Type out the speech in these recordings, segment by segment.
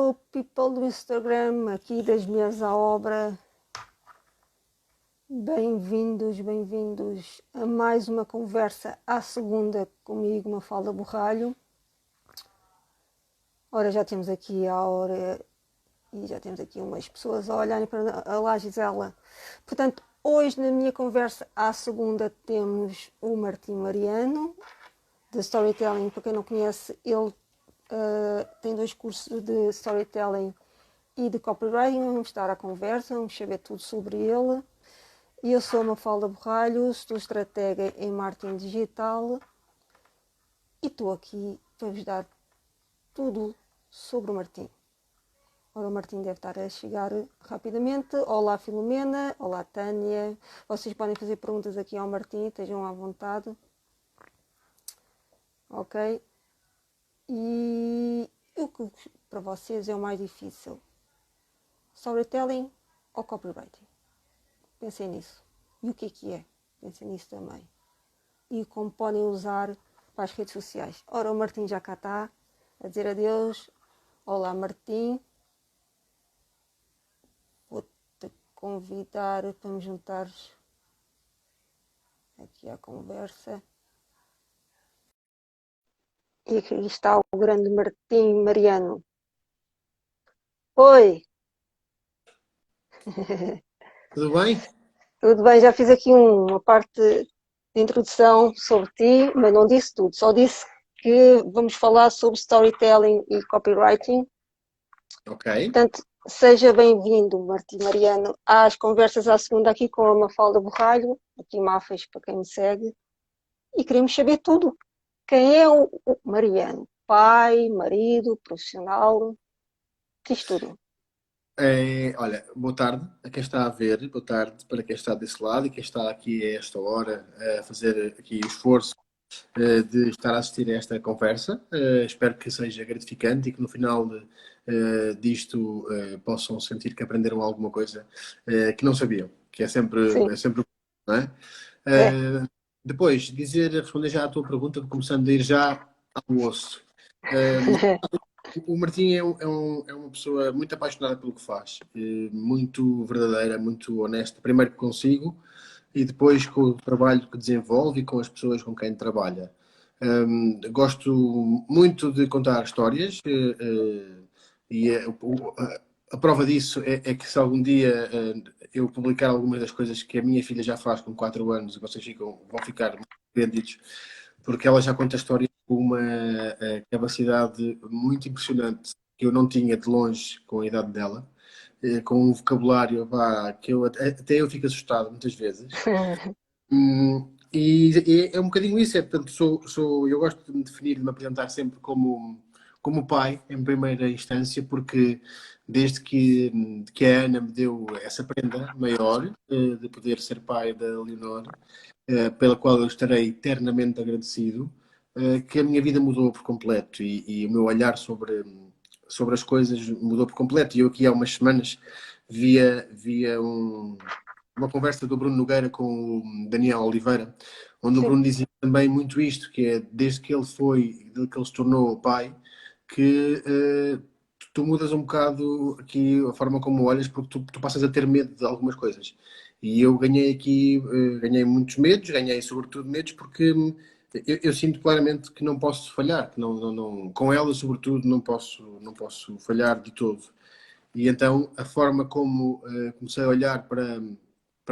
Hello, people do Instagram, aqui das Mulheres à Obra. Bem-vindos, bem-vindos a mais uma conversa à segunda comigo, Mafalda Borralho. Ora, já temos aqui a hora e já temos aqui umas pessoas a olharem para a lá, Gisela. Portanto, hoje na minha conversa à segunda temos o Martim Mariano, de Storytelling. Para quem não conhece, ele tem 2 cursos de Storytelling e de Copywriting. Vamos estar à conversa, vamos saber tudo sobre ele. E eu sou a Mafalda Borralho, estou estratega em marketing digital e estou aqui para vos dar tudo sobre o Martim. Ora, o Martim deve estar a chegar rapidamente. Olá, Filomena. Olá, Tânia. Vocês podem fazer perguntas aqui ao Martim, estejam à vontade. Ok? E o que para vocês é o mais difícil? Storytelling ou copywriting? Pensem nisso. E o que é? Pensem nisso também. E como podem usar para as redes sociais. Ora, o Martim já cá está a dizer adeus. Olá, Martim. Vou-te convidar para me juntares aqui à conversa. E aqui está o grande Martim Mariano. Oi! Tudo bem? Tudo bem, já fiz aqui uma parte de introdução sobre ti, mas não disse tudo, só disse que vamos falar sobre storytelling e copywriting. Ok. Portanto, seja bem-vindo, Martim Mariano, às conversas à segunda aqui com a Mafalda Borralho, aqui Mafas para quem me segue, e queremos saber tudo. Quem é o Mariano? Pai, marido, profissional, diz tudo. Olha, boa tarde a quem está a ver, boa tarde para quem está desse lado e quem está aqui a esta hora a fazer aqui o esforço de estar a assistir a esta conversa. Espero que seja gratificante e que no final disto possam sentir que aprenderam alguma coisa que não sabiam, que Sim, é sempre não é? é. Eh, Depois, responder já à tua pergunta, começando a ir já ao osso. O Martim é uma pessoa muito apaixonada pelo que faz, muito verdadeira, muito honesta, primeiro consigo e depois com o trabalho que desenvolve e com as pessoas com quem trabalha. Gosto muito de contar histórias e a prova disso é que se algum dia eu publicar algumas das coisas que a minha filha já faz com 4 anos, vocês vão ficar muito surpreendidos porque ela já conta histórias com uma capacidade muito impressionante que eu não tinha de longe com a idade dela, com um vocabulário que até eu fico assustado muitas vezes. E é um bocadinho isso, portanto, eu gosto de me definir, de me apresentar sempre como pai, em primeira instância, porque desde que a Ana me deu essa prenda maior, de poder ser pai da Leonor, pela qual eu estarei eternamente agradecido, que a minha vida mudou por completo e o meu olhar sobre as coisas mudou por completo. E eu aqui há umas semanas via uma conversa do Bruno Nogueira com o Daniel Oliveira, onde o Sim, Bruno dizia também muito isto, que é desde que desde que ele se tornou pai, que tu mudas um bocado aqui a forma como olhas, porque tu passas a ter medo de algumas coisas. E eu ganhei aqui, ganhei muitos medos, ganhei sobretudo medos, porque eu sinto claramente que não posso falhar, que com ela, sobretudo, não posso falhar de todo. E então a forma como comecei a olhar para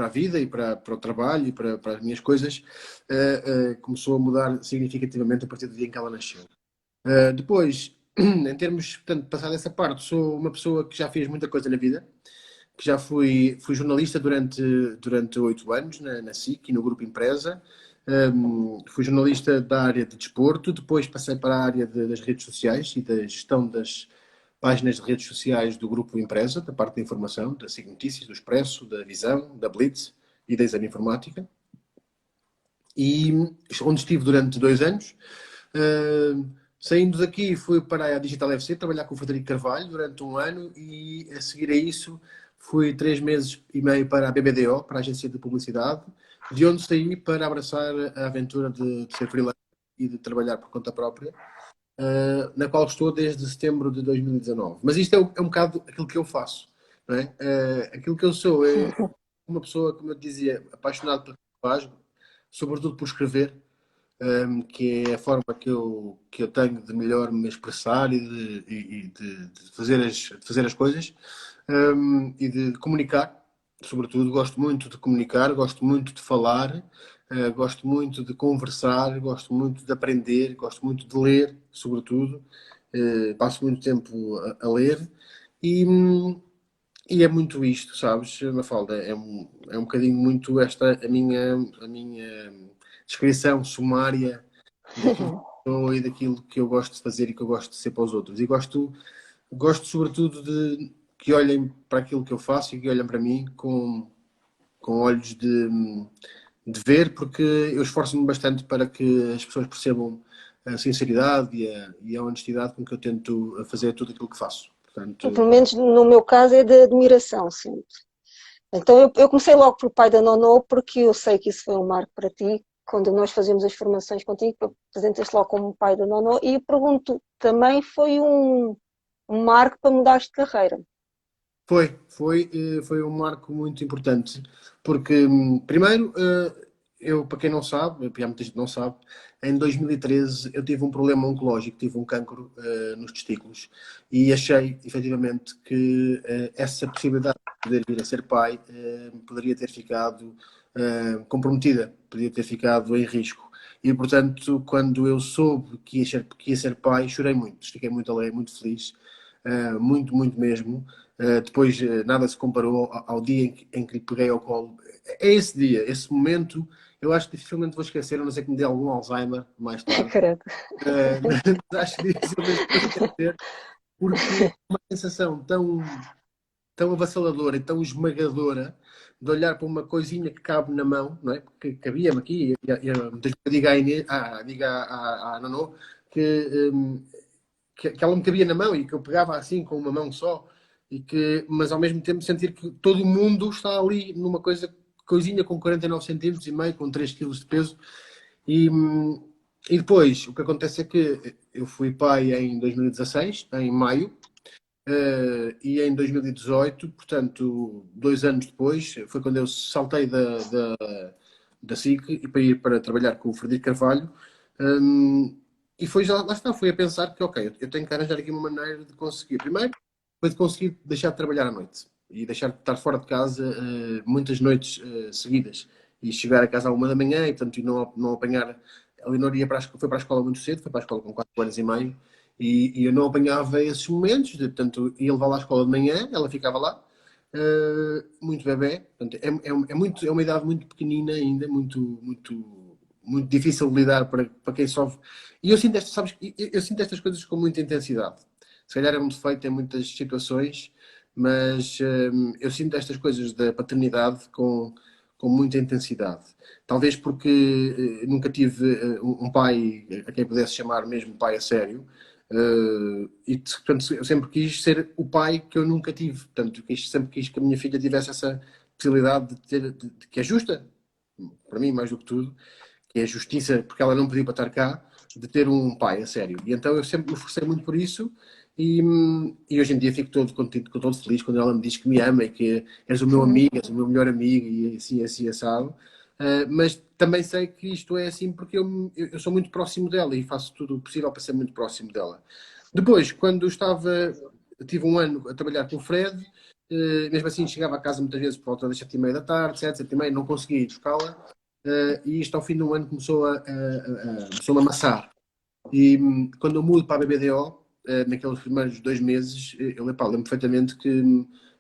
a vida e para o trabalho e para as minhas coisas começou a mudar significativamente a partir do dia em que ela nasceu. Depois, em termos, portanto, passada essa parte, sou uma pessoa que já fez muita coisa na vida, que já fui jornalista durante 8 anos na SIC e no Grupo Empresa. Fui jornalista da área de desporto, depois passei para a área das redes sociais e da gestão das páginas de redes sociais do Grupo Empresa, da parte da informação, da SIC Notícias, do Expresso, da Visão, da Blitz e da Exame Informática. E onde estive durante 2 anos. Saindo daqui, fui para a Digital FC trabalhar com o Frederico Carvalho durante 1 ano e a seguir a isso fui 3 meses e meio para a BBDO, para a agência de publicidade, de onde saí para abraçar a aventura de ser freelancer e de trabalhar por conta própria. na qual estou desde setembro de 2019. Mas isto é um bocado aquilo que eu faço, não é? Aquilo que eu sou é uma pessoa, como eu te dizia, apaixonado por faz, sobretudo por escrever, que é a forma que eu tenho de melhor me expressar e de fazer as coisas, e de comunicar, sobretudo. Gosto muito de comunicar, gosto muito de falar, gosto muito de conversar, gosto muito de aprender, gosto muito de ler, sobretudo. Passo muito tempo a ler e é muito isto, sabes, Mafalda? É um bocadinho muito esta a minha descrição sumária daquilo que sou e daquilo que eu gosto de fazer e que eu gosto de ser para os outros. E gosto sobretudo de que olhem para aquilo que eu faço e que olhem para mim com olhos de ver, porque eu esforço-me bastante para que as pessoas percebam a sinceridade e a honestidade com que eu tento fazer tudo aquilo que faço. Portanto, Pelo menos no meu caso é de admiração, sempre. Então eu comecei logo por pai da Nono, porque eu sei que isso foi um marco para ti. Quando nós fazíamos as formações contigo, apresentas-te logo como pai da Nono. E eu pergunto, também foi um marco para mudares de carreira? foi um marco muito importante, porque, primeiro, eu, para quem não sabe, porque há muita gente que não sabe, em 2013 eu tive um problema oncológico, tive um cancro, nos testículos, e achei, efetivamente, que essa possibilidade de poder vir a ser pai, poderia ter ficado comprometida, poderia ter ficado em risco. E, portanto, quando eu soube que ia ser pai, chorei muito, fiquei muito alegre, muito feliz, muito, muito mesmo. Depois, nada se comparou ao dia em que lhe peguei ao colo. É esse dia, esse momento, eu acho que dificilmente vou esquecer, a não ser que me dê algum Alzheimer mais tarde. Credo. Mas acho que dificilmente vou esquecer, porque é uma sensação tão avassaladora e tão esmagadora de olhar para uma coisinha que cabe na mão, não é? Porque cabia-me aqui, muitas vezes digo à Inês, digo à Nanô, que, que ela me cabia na mão e que eu pegava assim com uma mão só, mas ao mesmo tempo sentir que todo o mundo está ali numa coisinha com 49 centímetros e meio, com 3 quilos de peso. E, e depois, o que acontece é que eu fui pai em 2016, em maio, e em 2018, portanto, 2 anos depois, foi quando eu saltei da SIC e para ir para trabalhar com o Frederico Carvalho. hum, e foi já, lá está, fui a pensar que, ok, eu tenho que arranjar aqui uma maneira de conseguir. Primeiro, foi de conseguir deixar de trabalhar à noite e deixar de estar fora de casa muitas noites seguidas e chegar a casa à 1 da manhã e, portanto, e não apanhar. A Leonor foi para a escola muito cedo, foi para a escola com 4 anos e meio e eu não apanhava esses momentos, portanto, ia levá-la à escola de manhã, ela ficava lá, muito bebê, portanto, é uma idade muito pequenina ainda, muito, muito, muito difícil de lidar para quem sofre. E eu sinto, sabes, eu sinto estas coisas com muita intensidade. Se calhar é um defeito em muitas situações, mas eu sinto estas coisas da paternidade com muita intensidade. Talvez porque nunca tive um pai a quem pudesse chamar mesmo pai a sério. E portanto, eu sempre quis ser o pai que eu nunca tive. Portanto, sempre quis que a minha filha tivesse essa possibilidade de ter, que é justa, para mim, mais do que tudo, que é a justiça, porque ela não pediu para estar cá, de ter um pai a sério. E então eu sempre me esforcei muito por isso. E hoje em dia fico todo contente, todo feliz quando ela me diz que me ama e que és o meu amigo, és o meu melhor amigo e assim, assim, assado. Mas também sei que isto é assim porque eu sou muito próximo dela e faço tudo o possível para ser muito próximo dela. Depois, quando tive um ano a trabalhar com o Fred, mesmo assim chegava a casa muitas vezes por volta das 7h30 da tarde, 7h, 7h30, não conseguia ir buscá-la. E isto ao fim do ano começou a amassar. E quando eu mudo para a BBDO, naqueles primeiros 2 meses, lembro perfeitamente que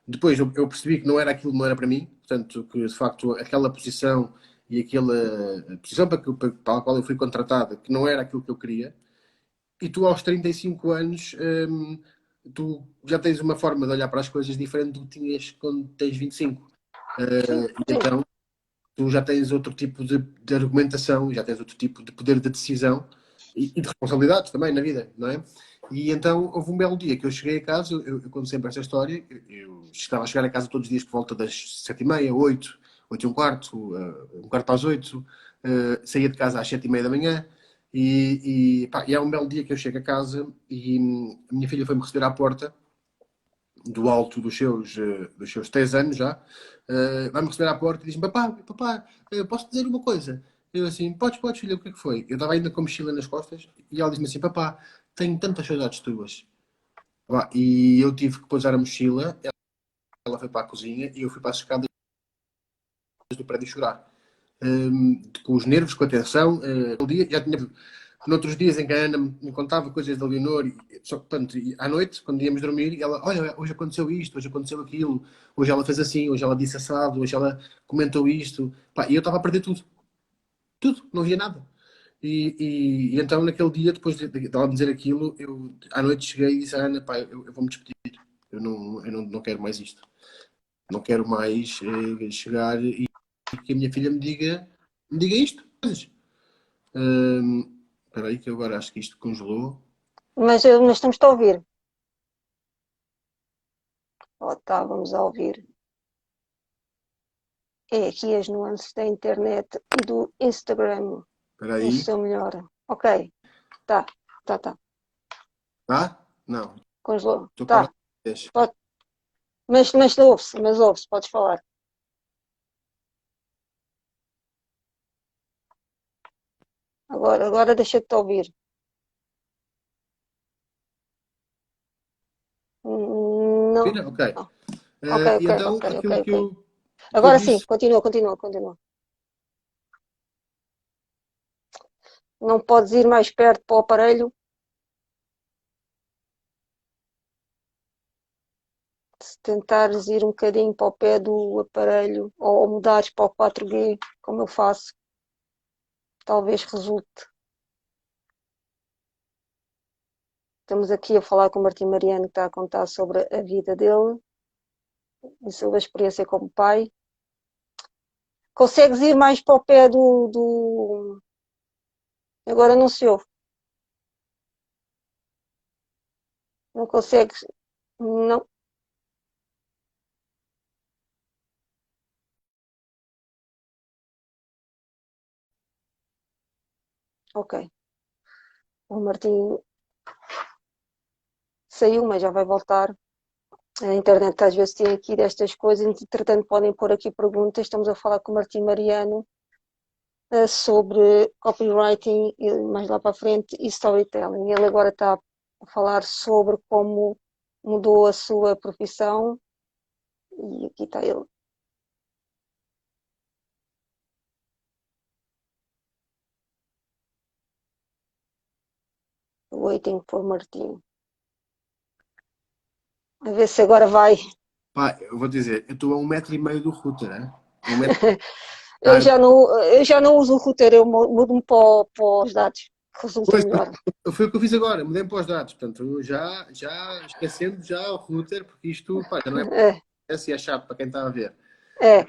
depois eu percebi que não era aquilo, não era para mim, portanto, que de facto aquela posição e aquela posição para a qual eu fui contratada, que não era aquilo que eu queria, e tu aos 35 anos, tu já tens uma forma de olhar para as coisas diferente do que tinhas quando tens 25. Sim, E sim. então tu já tens outro tipo de argumentação, já tens outro tipo de poder de decisão e de responsabilidades também na vida, não é? E então houve um belo dia que eu cheguei a casa, eu conto sempre esta história, eu estava a chegar a casa todos os dias por volta das 7h30, 8h, 8h15, um quarto para as 8h, saía de casa às 7h30 da manhã Pá, e é um belo dia que eu chego a casa e a minha filha foi-me receber à porta, do alto dos seus 3 anos já, vai-me receber à porta e diz-me: Papá, papá, posso dizer uma coisa? Eu assim: Podes, filha, o que é que foi? Eu estava ainda com a mochila nas costas e ela disse-me assim: Papá, tenho tantas saudades tuas. Pá, e eu tive que pousar a mochila, ela foi para a cozinha e eu fui para as escadas do prédio chorar. Com os nervos, com a tensão. No dia, já tinha, noutros dias em que a Ana me contava coisas da Leonor, só que, portanto, à noite, quando íamos dormir, ela: Olha, hoje aconteceu isto, hoje aconteceu aquilo, hoje ela fez assim, hoje ela disse assado, hoje ela comentou isto. Pá, e eu estava a perder tudo, tudo, não via nada. E então, naquele dia, depois de ela dizer aquilo, eu à noite cheguei e disse à Ana: Pá, eu vou-me despedir, não quero mais isto. Não quero mais chegar e que a minha filha me diga isto. Espera aí que eu agora acho que isto congelou. Mas estamos a ouvir. Ou estávamos a ouvir. É aqui as nuances da internet e do Instagram Espera no aí. seu melhor. Ok, tá, tá. Tá? Não. Congelou. Estou para Tá, lá. pode, mas ouve-se, podes falar. Agora deixa-te ouvir. Não, Ok. não. Ok, E então, aquilo ok. que eu Agora sim, disse. continua. Não podes ir mais perto para o aparelho. Se tentares ir um bocadinho para o pé do aparelho ou mudares para o 4G, como eu faço, talvez resulte. Estamos aqui a falar com o Martim Mariano, que está a contar sobre a vida dele e sobre a experiência como pai. Consegues ir mais para o pé do... Agora não se ouve. Não consegues. Não. Ok. O Martim saiu, mas já vai voltar. A internet às vezes tem aqui destas coisas, entretanto podem pôr aqui perguntas. Estamos a falar com o Martim Mariano sobre copywriting e mais lá para frente e storytelling. Ele agora está a falar sobre como mudou a sua profissão e aqui está ele. Waiting for Martim. A ver se agora vai. Pá, eu vou dizer, eu estou a 1,5 m do router, né? 1 m. Eu já não uso o router, eu mudo-me para os dados, que resulta Pois, melhor. foi o que eu fiz agora, mudei para os dados. Portanto, eu já esquecendo já o router, porque isto, pá, já não é É, assim, é chato para quem está a ver. é.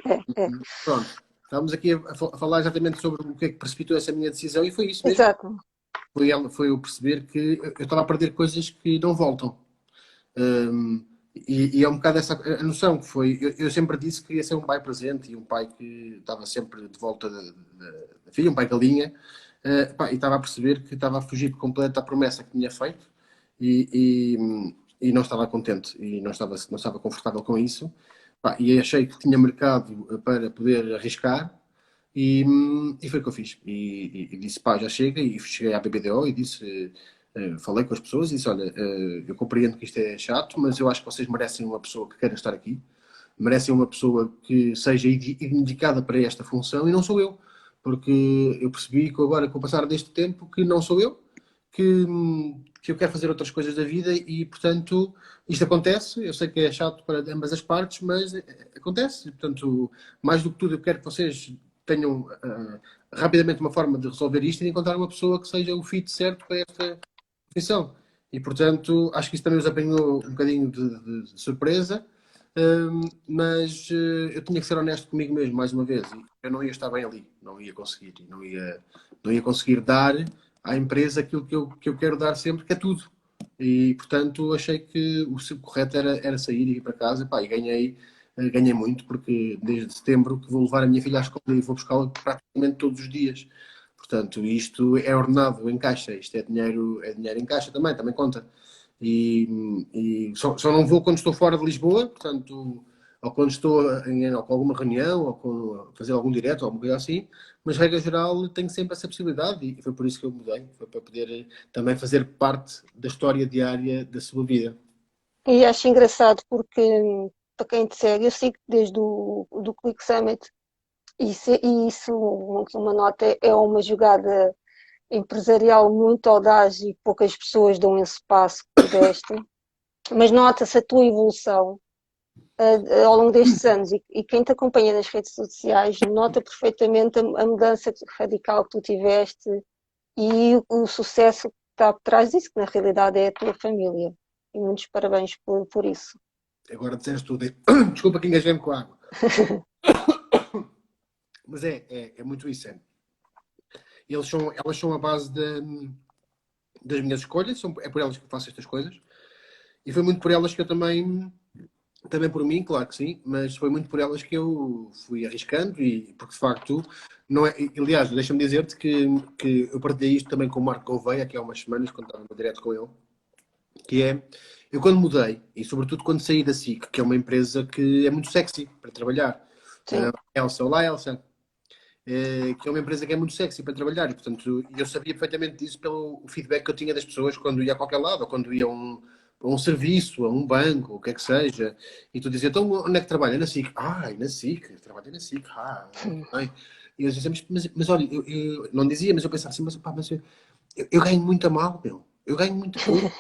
Pronto, estávamos aqui a falar exatamente sobre o que é que precipitou essa minha decisão e foi isso mesmo. Exato. Foi eu perceber que eu estava a perder coisas que não voltam. Um, e é um bocado essa a noção que foi. Eu sempre disse que queria ser um pai presente e um pai que estava sempre de volta da filha, um pai galinha, pá, e estava a perceber que estava a fugir por completo da promessa que tinha feito e, e não estava contente e não estava confortável com isso. Pá, e achei que tinha mercado para poder arriscar e foi o que eu fiz. E disse: Pá, já chega. E cheguei à BBDO e disse. Falei com as pessoas e disse: Olha, eu compreendo que isto é chato, mas eu acho que vocês merecem uma pessoa que queira estar aqui, merecem uma pessoa que seja indicada para esta função e não sou eu, porque eu percebi que agora, com o passar deste tempo, que não sou eu, que eu quero fazer outras coisas da vida e, portanto, isto acontece. Eu sei que é chato para ambas as partes, mas acontece. E, portanto, mais do que tudo, eu quero que vocês tenham rapidamente uma forma de resolver isto e de encontrar uma pessoa que seja o fit certo para esta profissão. E, portanto, acho que isso também nos apanhou um bocadinho de surpresa, mas eu tinha que ser honesto comigo mesmo, mais uma vez. E eu não ia estar bem ali, não ia conseguir, não ia conseguir dar à empresa aquilo que eu quero dar sempre, que é tudo. E, portanto, achei que o correto era sair e ir para casa. Pá, e ganhei muito, porque desde setembro que vou levar a minha filha à escola e vou buscá-la praticamente todos os dias. Portanto, isto é ordenado em caixa, isto é dinheiro em caixa também conta. Só não vou quando estou fora de Lisboa, portanto, ou quando estou ou com alguma reunião, ou com fazer algum direto, ou alguma coisa assim, mas regra geral tenho sempre essa possibilidade e foi por isso que eu mudei, foi para poder também fazer parte da história diária da sua vida. E acho engraçado porque, para quem te segue, eu sigo desde o do Click Summit e isso, uma nota, é uma jogada empresarial muito audaz e poucas pessoas dão esse passo que tu deste, mas nota-se a tua evolução ao longo destes anos e quem te acompanha nas redes sociais nota perfeitamente a mudança radical que tu tiveste e o sucesso que está por trás disso, que na realidade é a tua família. E muitos parabéns por isso. Agora disseste tudo. Desculpa que engasguei-me com a água. Mas é muito isso. Elas são a base das minhas escolhas, é por elas que eu faço estas coisas. E foi muito por elas que eu também por mim, claro que sim, mas foi muito por elas que eu fui arriscando e porque de facto não é. Aliás, deixa-me dizer-te que eu partilhei isto também com o Marco Gouveia aqui há umas semanas, quando estava direto com ele, que é eu quando mudei, e sobretudo quando saí da SIC, que é uma empresa que é muito sexy para trabalhar. Sim, Elsa, olá Elsa. Que é uma empresa que é muito sexy para trabalhar e, portanto, eu sabia perfeitamente disso pelo feedback que eu tinha das pessoas quando ia a qualquer lado, ou quando ia a um serviço, a um banco, o que é que seja, e tu dizia, então onde é que trabalha? Na SIC. Ai, na SIC, trabalho na SIC. Ai. E eu dizia, mas olha, eu não dizia, mas eu pensava assim, mas eu ganho muito a mal, meu. Eu ganho muito pouco.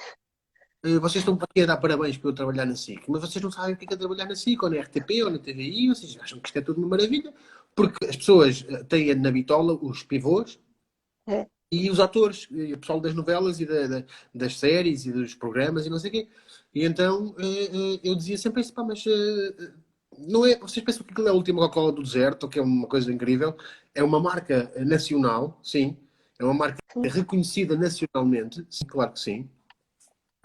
Vocês estão para aqui a dar parabéns por eu trabalhar na SIC, mas vocês não sabem o que é trabalhar na SIC, ou na RTP, ou na TVI, vocês acham que isto é tudo uma maravilha, porque as pessoas têm na bitola os pivôs é. e os atores, e o pessoal das novelas e das séries e dos programas e não sei o quê. E então eu dizia sempre isso, pá, mas não é, vocês pensam que aquilo é a última Coca-Cola do deserto, ou que é uma coisa incrível? É uma marca nacional, sim, é uma marca reconhecida nacionalmente, sim, claro que sim.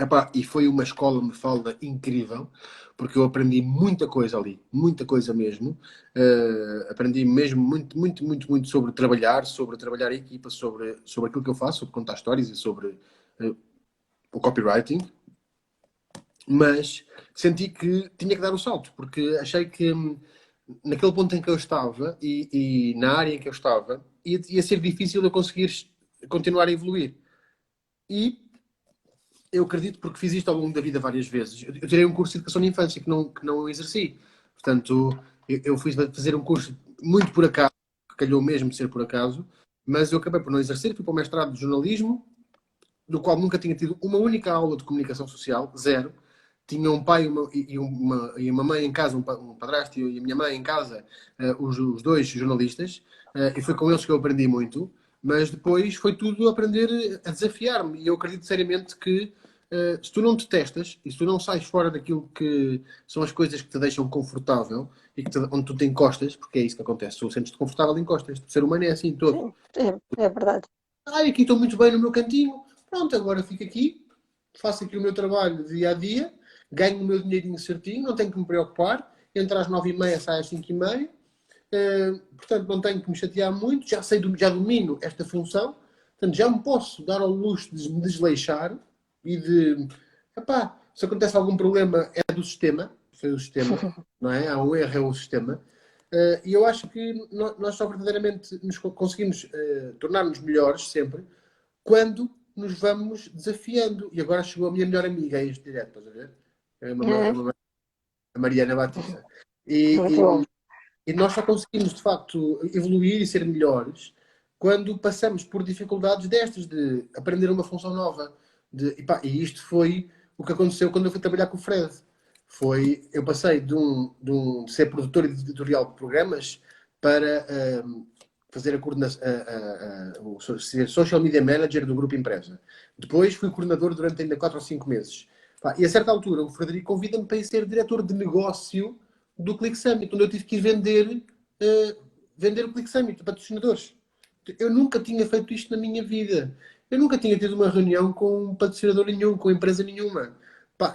Epá, e foi uma escola Mafalda incrível, porque eu aprendi muita coisa ali, muita coisa mesmo. Aprendi mesmo muito, muito, muito, muito sobre trabalhar em equipa, sobre aquilo que eu faço, sobre contar histórias e sobre o copywriting. Mas senti que tinha que dar o salto, porque achei que naquele ponto em que eu estava e na área em que eu estava, ia ser difícil eu conseguir continuar a evoluir. E eu acredito porque fiz isto ao longo da vida várias vezes. Eu tirei um curso de educação de infância que não exerci. Portanto, eu fui fazer um curso muito por acaso, que calhou mesmo de ser por acaso, mas eu acabei por não exercer. Fui para o mestrado de jornalismo, do qual nunca tinha tido uma única aula de comunicação social, zero. Tinha um pai e uma mãe em casa, um padrasto e a minha mãe em casa, os dois jornalistas, e foi com eles que eu aprendi muito. Mas depois foi tudo aprender a desafiar-me. E eu acredito seriamente que se tu não te testas e se tu não sais fora daquilo que são as coisas que te deixam confortável e onde tu te encostas, porque é isso que acontece, se tu sentes-te confortável, encostas. O ser humano é assim todo. Sim, é verdade. Aqui estou muito bem no meu cantinho. Pronto, agora fico aqui, faço aqui o meu trabalho dia a dia, ganho o meu dinheirinho certinho, não tenho que me preocupar. Entro às 9h30, saio às 5h30. Portanto, não tenho que me chatear muito. Já sei, já domino esta função. Portanto, já me posso dar ao luxo de me desleixar e de. Epá, se acontece algum problema, é do sistema. Foi o sistema, não é? Há um erro, é o sistema. E eu acho que nós só verdadeiramente nos conseguimos tornar-nos melhores sempre quando nos vamos desafiando. E agora chegou a minha melhor amiga a este direto, estás a ver? É, A Mariana Batista. muito E, bom. e nós só conseguimos, de facto, evoluir e ser melhores quando passamos por dificuldades destas, de aprender uma função nova. E isto foi o que aconteceu quando eu fui trabalhar com o Fred. Eu passei de ser produtor editorial de programas para fazer a coordenação, ser social media manager do grupo empresa. Depois fui coordenador durante ainda 4 ou 5 meses. E a certa altura o Frederico convida-me para ir ser diretor de negócio do Click Summit, onde eu tive que ir vender o Click Summit a patrocinadores. Eu nunca tinha feito isto na minha vida. Eu nunca tinha tido uma reunião com um patrocinador nenhum, com empresa nenhuma.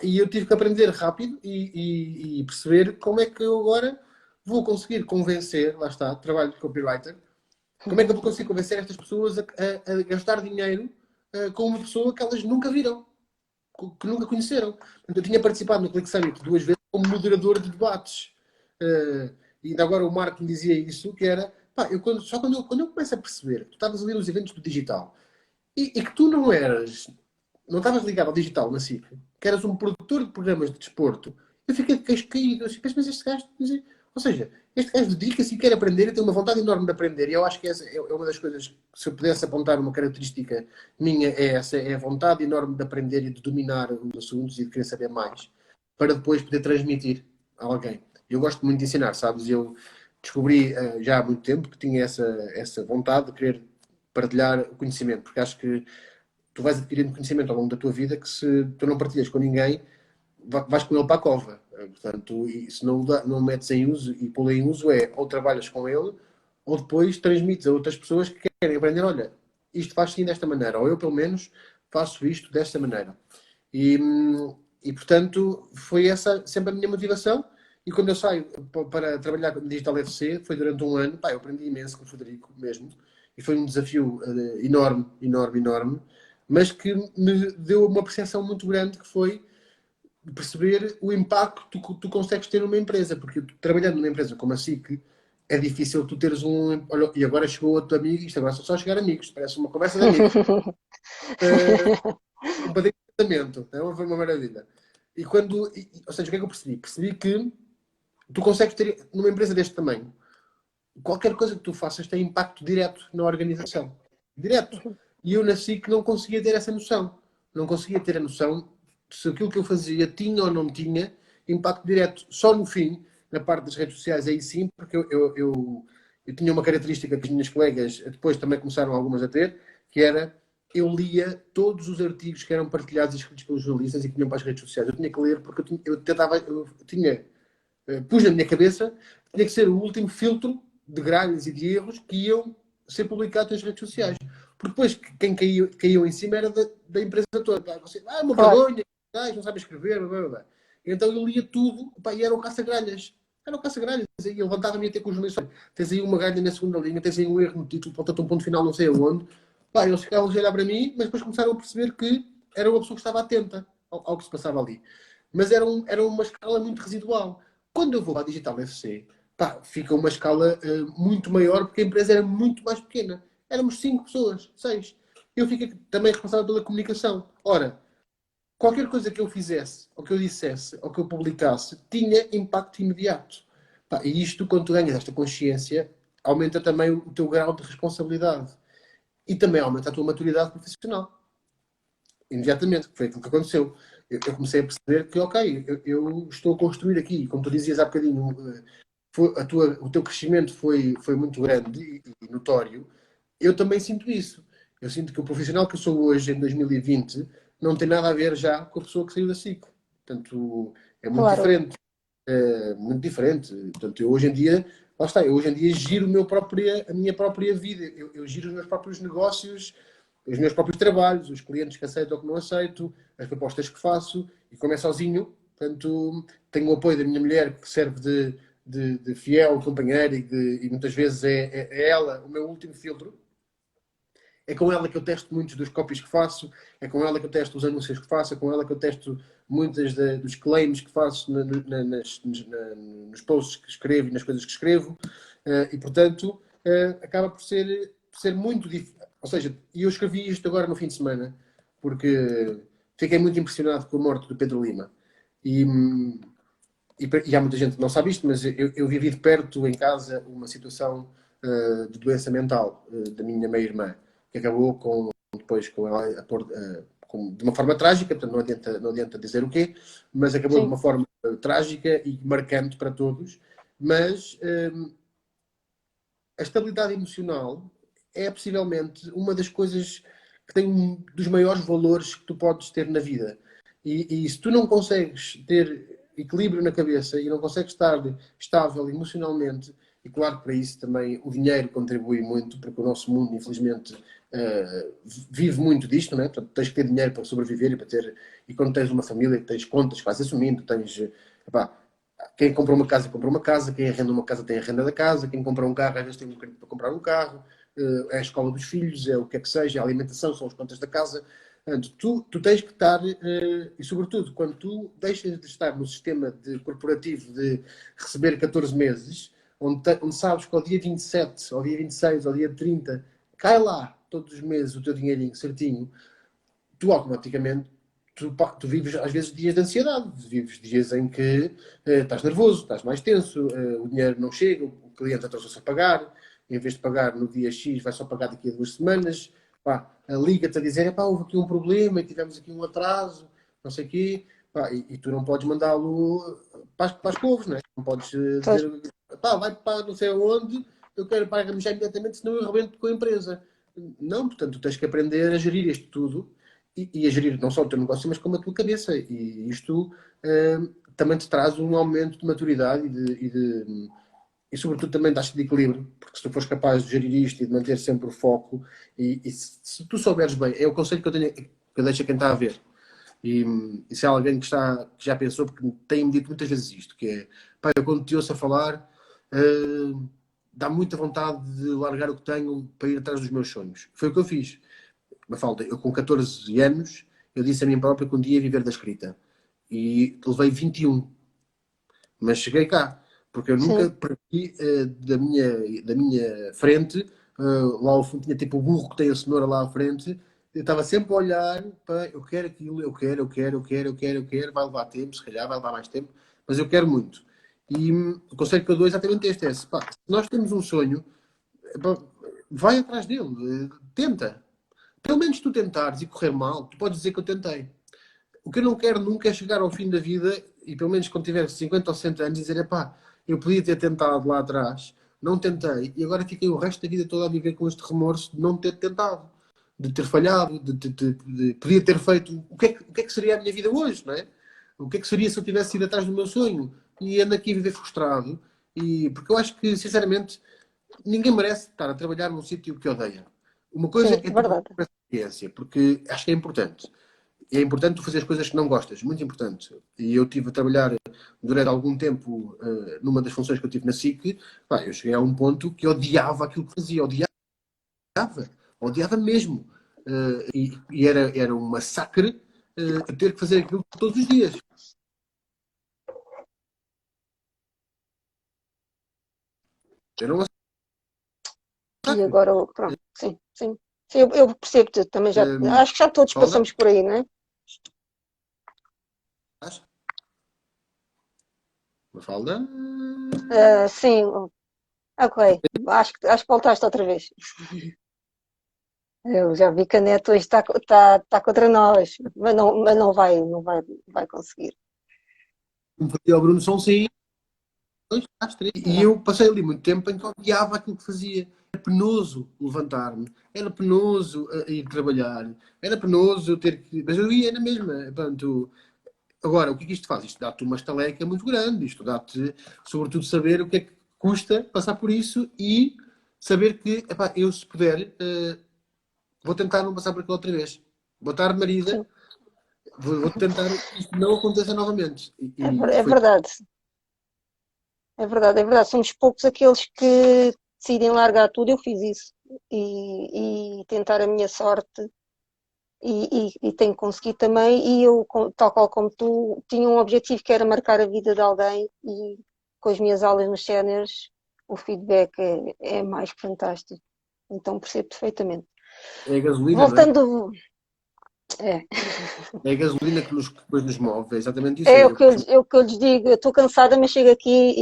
E eu tive que aprender rápido e perceber como é que eu agora vou conseguir convencer, lá está, trabalho de copywriter, Como é que eu vou conseguir convencer estas pessoas a gastar dinheiro com uma pessoa que elas nunca viram, que nunca conheceram? Portanto, eu tinha participado no Click Summit 2 vezes como moderador de debates. E ainda agora o Marco me dizia isso, que era, pá, quando eu começo a perceber que tu estavas ali nos eventos do digital e que tu não estavas ligado ao digital na SIC, que eras um produtor de programas de desporto, eu fiquei de queixo caído. Eu disse, mas este gajo, ou seja, este gajo dedica-se e quer aprender e tem uma vontade enorme de aprender. E eu acho que essa é uma das coisas que, se eu pudesse apontar uma característica minha, é essa, é a vontade enorme de aprender e de dominar os assuntos e de querer saber mais, para depois poder transmitir a alguém. Eu gosto muito de ensinar, sabes? Eu descobri já há muito tempo que tinha essa vontade de querer partilhar o conhecimento, porque acho que tu vais adquirindo conhecimento ao longo da tua vida que, se tu não partilhas com ninguém, vais com ele para a cova. Portanto, e se não metes em uso e pô-lo em uso, é ou trabalhas com ele ou depois transmites a outras pessoas que querem aprender, olha, isto faz assim desta maneira, ou eu pelo menos faço isto desta maneira. E, e portanto, foi essa sempre a minha motivação. E quando eu saio para trabalhar no Digital FC, foi durante um ano, pá, eu aprendi imenso com o Frederico mesmo, e foi um desafio enorme, enorme, enorme, mas que me deu uma percepção muito grande, que foi perceber o impacto que tu consegues ter numa empresa, porque trabalhando numa empresa como a SIC, é difícil tu teres um. Olha, e agora chegou outro amigo, isto agora são só chegar amigos, parece uma conversa de amigos. Um padrinho de casamento, foi uma maravilha. E quando. Ou seja, o que é que eu percebi? Percebi que tu consegues ter, numa empresa deste tamanho, qualquer coisa que tu faças tem impacto direto na organização. Direto. E eu na SIC não conseguia ter essa noção. Não conseguia ter a noção se aquilo que eu fazia tinha ou não tinha impacto direto. Só no fim, na parte das redes sociais, aí sim, porque eu tinha uma característica que as minhas colegas depois também começaram algumas a ter, que era eu lia todos os artigos que eram partilhados e escritos pelos jornalistas e que vinham para as redes sociais. Eu tinha que ler porque eu tinha pus na minha cabeça que tinha que ser o último filtro de gralhas e de erros que iam ser publicados nas redes sociais. Porque depois quem caiu em cima era da empresa toda. Pá, você, uma Claro. vergonha, não sabe escrever, blá, blá, blá. Então eu lia tudo, pá, e era o caça-gralhas. Era o caça-gralhas. E eu levantava-me a ter com os jornalistas. Tens aí uma gralha na segunda linha, tens aí um erro no título, ponto um ponto final, não sei aonde. Pá, eles ficavam a olhar para mim, mas depois começaram a perceber que era uma pessoa que estava atenta ao que se passava ali. Mas era uma escala muito residual. Quando eu vou à Digital FC, pá, fica uma escala muito maior, porque a empresa era muito mais pequena. Éramos 5 pessoas, 6. Eu fiquei também responsável pela comunicação. Ora, qualquer coisa que eu fizesse, ou que eu dissesse, ou que eu publicasse, tinha impacto imediato. Pá, e isto, quando tu ganhas esta consciência, aumenta também o teu grau de responsabilidade. E também aumenta a tua maturidade profissional. Imediatamente, que foi aquilo que aconteceu. Eu comecei a perceber que, ok, eu estou a construir aqui, como tu dizias há bocadinho, o teu crescimento foi muito grande e notório. Eu também sinto isso. Eu sinto que o profissional que eu sou hoje, em 2020, não tem nada a ver já com a pessoa que saiu da SIC. Portanto, é muito Claro. diferente. É muito diferente. Portanto, eu hoje em dia, lá está, eu hoje em dia giro a minha própria vida. Eu giro os meus próprios negócios, os meus próprios trabalhos, os clientes que aceito ou que não aceito, as propostas que faço, e como é sozinho, portanto, tenho o apoio da minha mulher, que serve de fiel companheira e muitas vezes é ela o meu último filtro. É com ela que eu testo muitos dos copies que faço, é com ela que eu testo os anúncios que faço, é com ela que eu testo muitos dos claims que faço nos posts que escrevo e nas coisas que escrevo. E, portanto, acaba por ser muito difícil. Ou seja, eu escrevi isto agora no fim de semana, porque fiquei muito impressionado com a morte do Pedro Lima. E, e há muita gente que não sabe isto, mas eu vivi de perto em casa uma situação de doença mental da minha meia-irmã, que acabou depois com ela de uma forma trágica, portanto não adianta dizer o quê, mas acabou de Sim. uma forma trágica e marcante para todos. Mas a estabilidade emocional é possivelmente uma das coisas que tem um dos maiores valores que tu podes ter na vida. E se tu não consegues ter equilíbrio na cabeça e não consegues estar estável emocionalmente, e claro que para isso também o dinheiro contribui muito, porque o nosso mundo, infelizmente, vive muito disto, né? Portanto, tens que ter dinheiro para sobreviver e quando tens uma família, tens contas que vais assumindo, epá, quem compra uma casa, compra uma casa. Quem arrenda uma casa, tem a renda da casa. Quem compra um carro, às vezes tem um crédito para comprar um carro. é a escola dos filhos, é o que é que seja, a alimentação, são as contas da casa. Portanto, tu tens que estar, e sobretudo, quando tu deixas de estar no sistema corporativo de receber 14 meses, onde sabes que ao dia 27, ao dia 26, ao dia 30, cai lá todos os meses o teu dinheirinho certinho, tu automaticamente tu vives às vezes dias de ansiedade, vives dias em que estás nervoso, estás mais tenso, o dinheiro não chega, o cliente atrasou-se a pagar, em vez de pagar no dia X, vai só pagar daqui a 2 semanas, pá, liga-te a dizer, pá, houve aqui um problema, e tivemos aqui um atraso, não sei o quê, pá, e tu não podes mandá-lo para as couves, não é? Não podes Pois, dizer, pá, vai para não sei aonde, eu quero pagar-me já imediatamente, senão eu arrebento com a empresa. Não, portanto, tu tens que aprender a gerir isto tudo e a gerir não só o teu negócio, mas como a tua cabeça. E isto também te traz um aumento de maturidade e sobretudo, também dás-te de equilíbrio, porque se tu fores capaz de gerir isto e de manter sempre o foco, e se tu souberes bem, é o conselho que eu tenho, que eu deixo a quem está a ver. E se há alguém que já pensou, porque tem-me dito muitas vezes isto, que é, pá, eu quando te ouço a falar, dá muita vontade de largar o que tenho para ir atrás dos meus sonhos. Foi o que eu fiz. Mafalda, eu com 14 anos, eu disse a mim próprio que um dia ia viver da escrita. E levei 21, mas cheguei cá, porque eu nunca sim. perdi da minha frente, lá ao fundo tinha tipo o burro que tem a cenoura lá à frente, eu estava sempre a olhar para eu quero aquilo, eu quero, vai levar tempo, se calhar vai levar mais tempo, mas eu quero muito. E o conselho que eu dou é exatamente este: se nós temos um sonho, pá, vai atrás dele, tenta. Pelo menos tu tentares e correr mal, tu podes dizer que eu tentei. O que eu não quero nunca é chegar ao fim da vida e pelo menos quando tiver 50 ou 60 anos dizer, epá, eu podia ter tentado lá atrás, não tentei e agora fiquei o resto da vida toda a viver com este remorso de não ter tentado, de ter falhado, de podia ter feito. O que é que seria a minha vida hoje, não é? O que é que seria se eu tivesse ido atrás do meu sonho? E ando aqui a viver frustrado. Porque eu acho que, sinceramente, ninguém merece estar a trabalhar num sítio que odeia. Uma coisa Sim, é tu verdade. ter experiência, porque acho que é importante. E é importante tu fazer as coisas que não gostas, muito importante. E eu estive a trabalhar durante algum tempo numa das funções que eu tive na SIC. Pá, eu cheguei a um ponto que odiava aquilo que fazia, odiava mesmo. E era um massacre ter que fazer aquilo todos os dias. Era um E massacre. agora, pronto, sim, sim. Sim, eu percebo-te, também já, acho que já todos Falda? passamos por aí, não é? Falda? Sim, ok. Acho que voltaste outra vez. Eu já vi que a net hoje está contra nós, mas vai conseguir. Como fazia o Bruno Sonsinho. Dois, às três. E Não. eu passei ali muito tempo em que odiava aquilo que fazia. Era penoso levantar-me, era penoso ir trabalhar, era penoso eu ter que. Mas eu ia na mesma. Portanto, agora, o que é que isto faz? Isto dá-te uma estaleca muito grande. Isto dá-te, sobretudo, saber o que é que custa passar por isso e saber que, epá, eu, se puder, vou tentar não passar por aquilo outra vez. Vou estar de marida, Sim, vou tentar que isto não aconteça novamente. E é foi. verdade. É verdade, é verdade. Somos poucos aqueles que decidem largar tudo. Eu fiz isso e tentar a minha sorte e tenho conseguido também. E eu, tal qual como tu, tinha um objetivo que era marcar a vida de alguém e com as minhas aulas nos séniores o feedback é mais que fantástico. Então percebo perfeitamente. É a gasolina, não é? Voltando, é, É a gasolina que depois nos move, é exatamente isso. é o que eu lhes digo. Eu estou cansada, mas chego aqui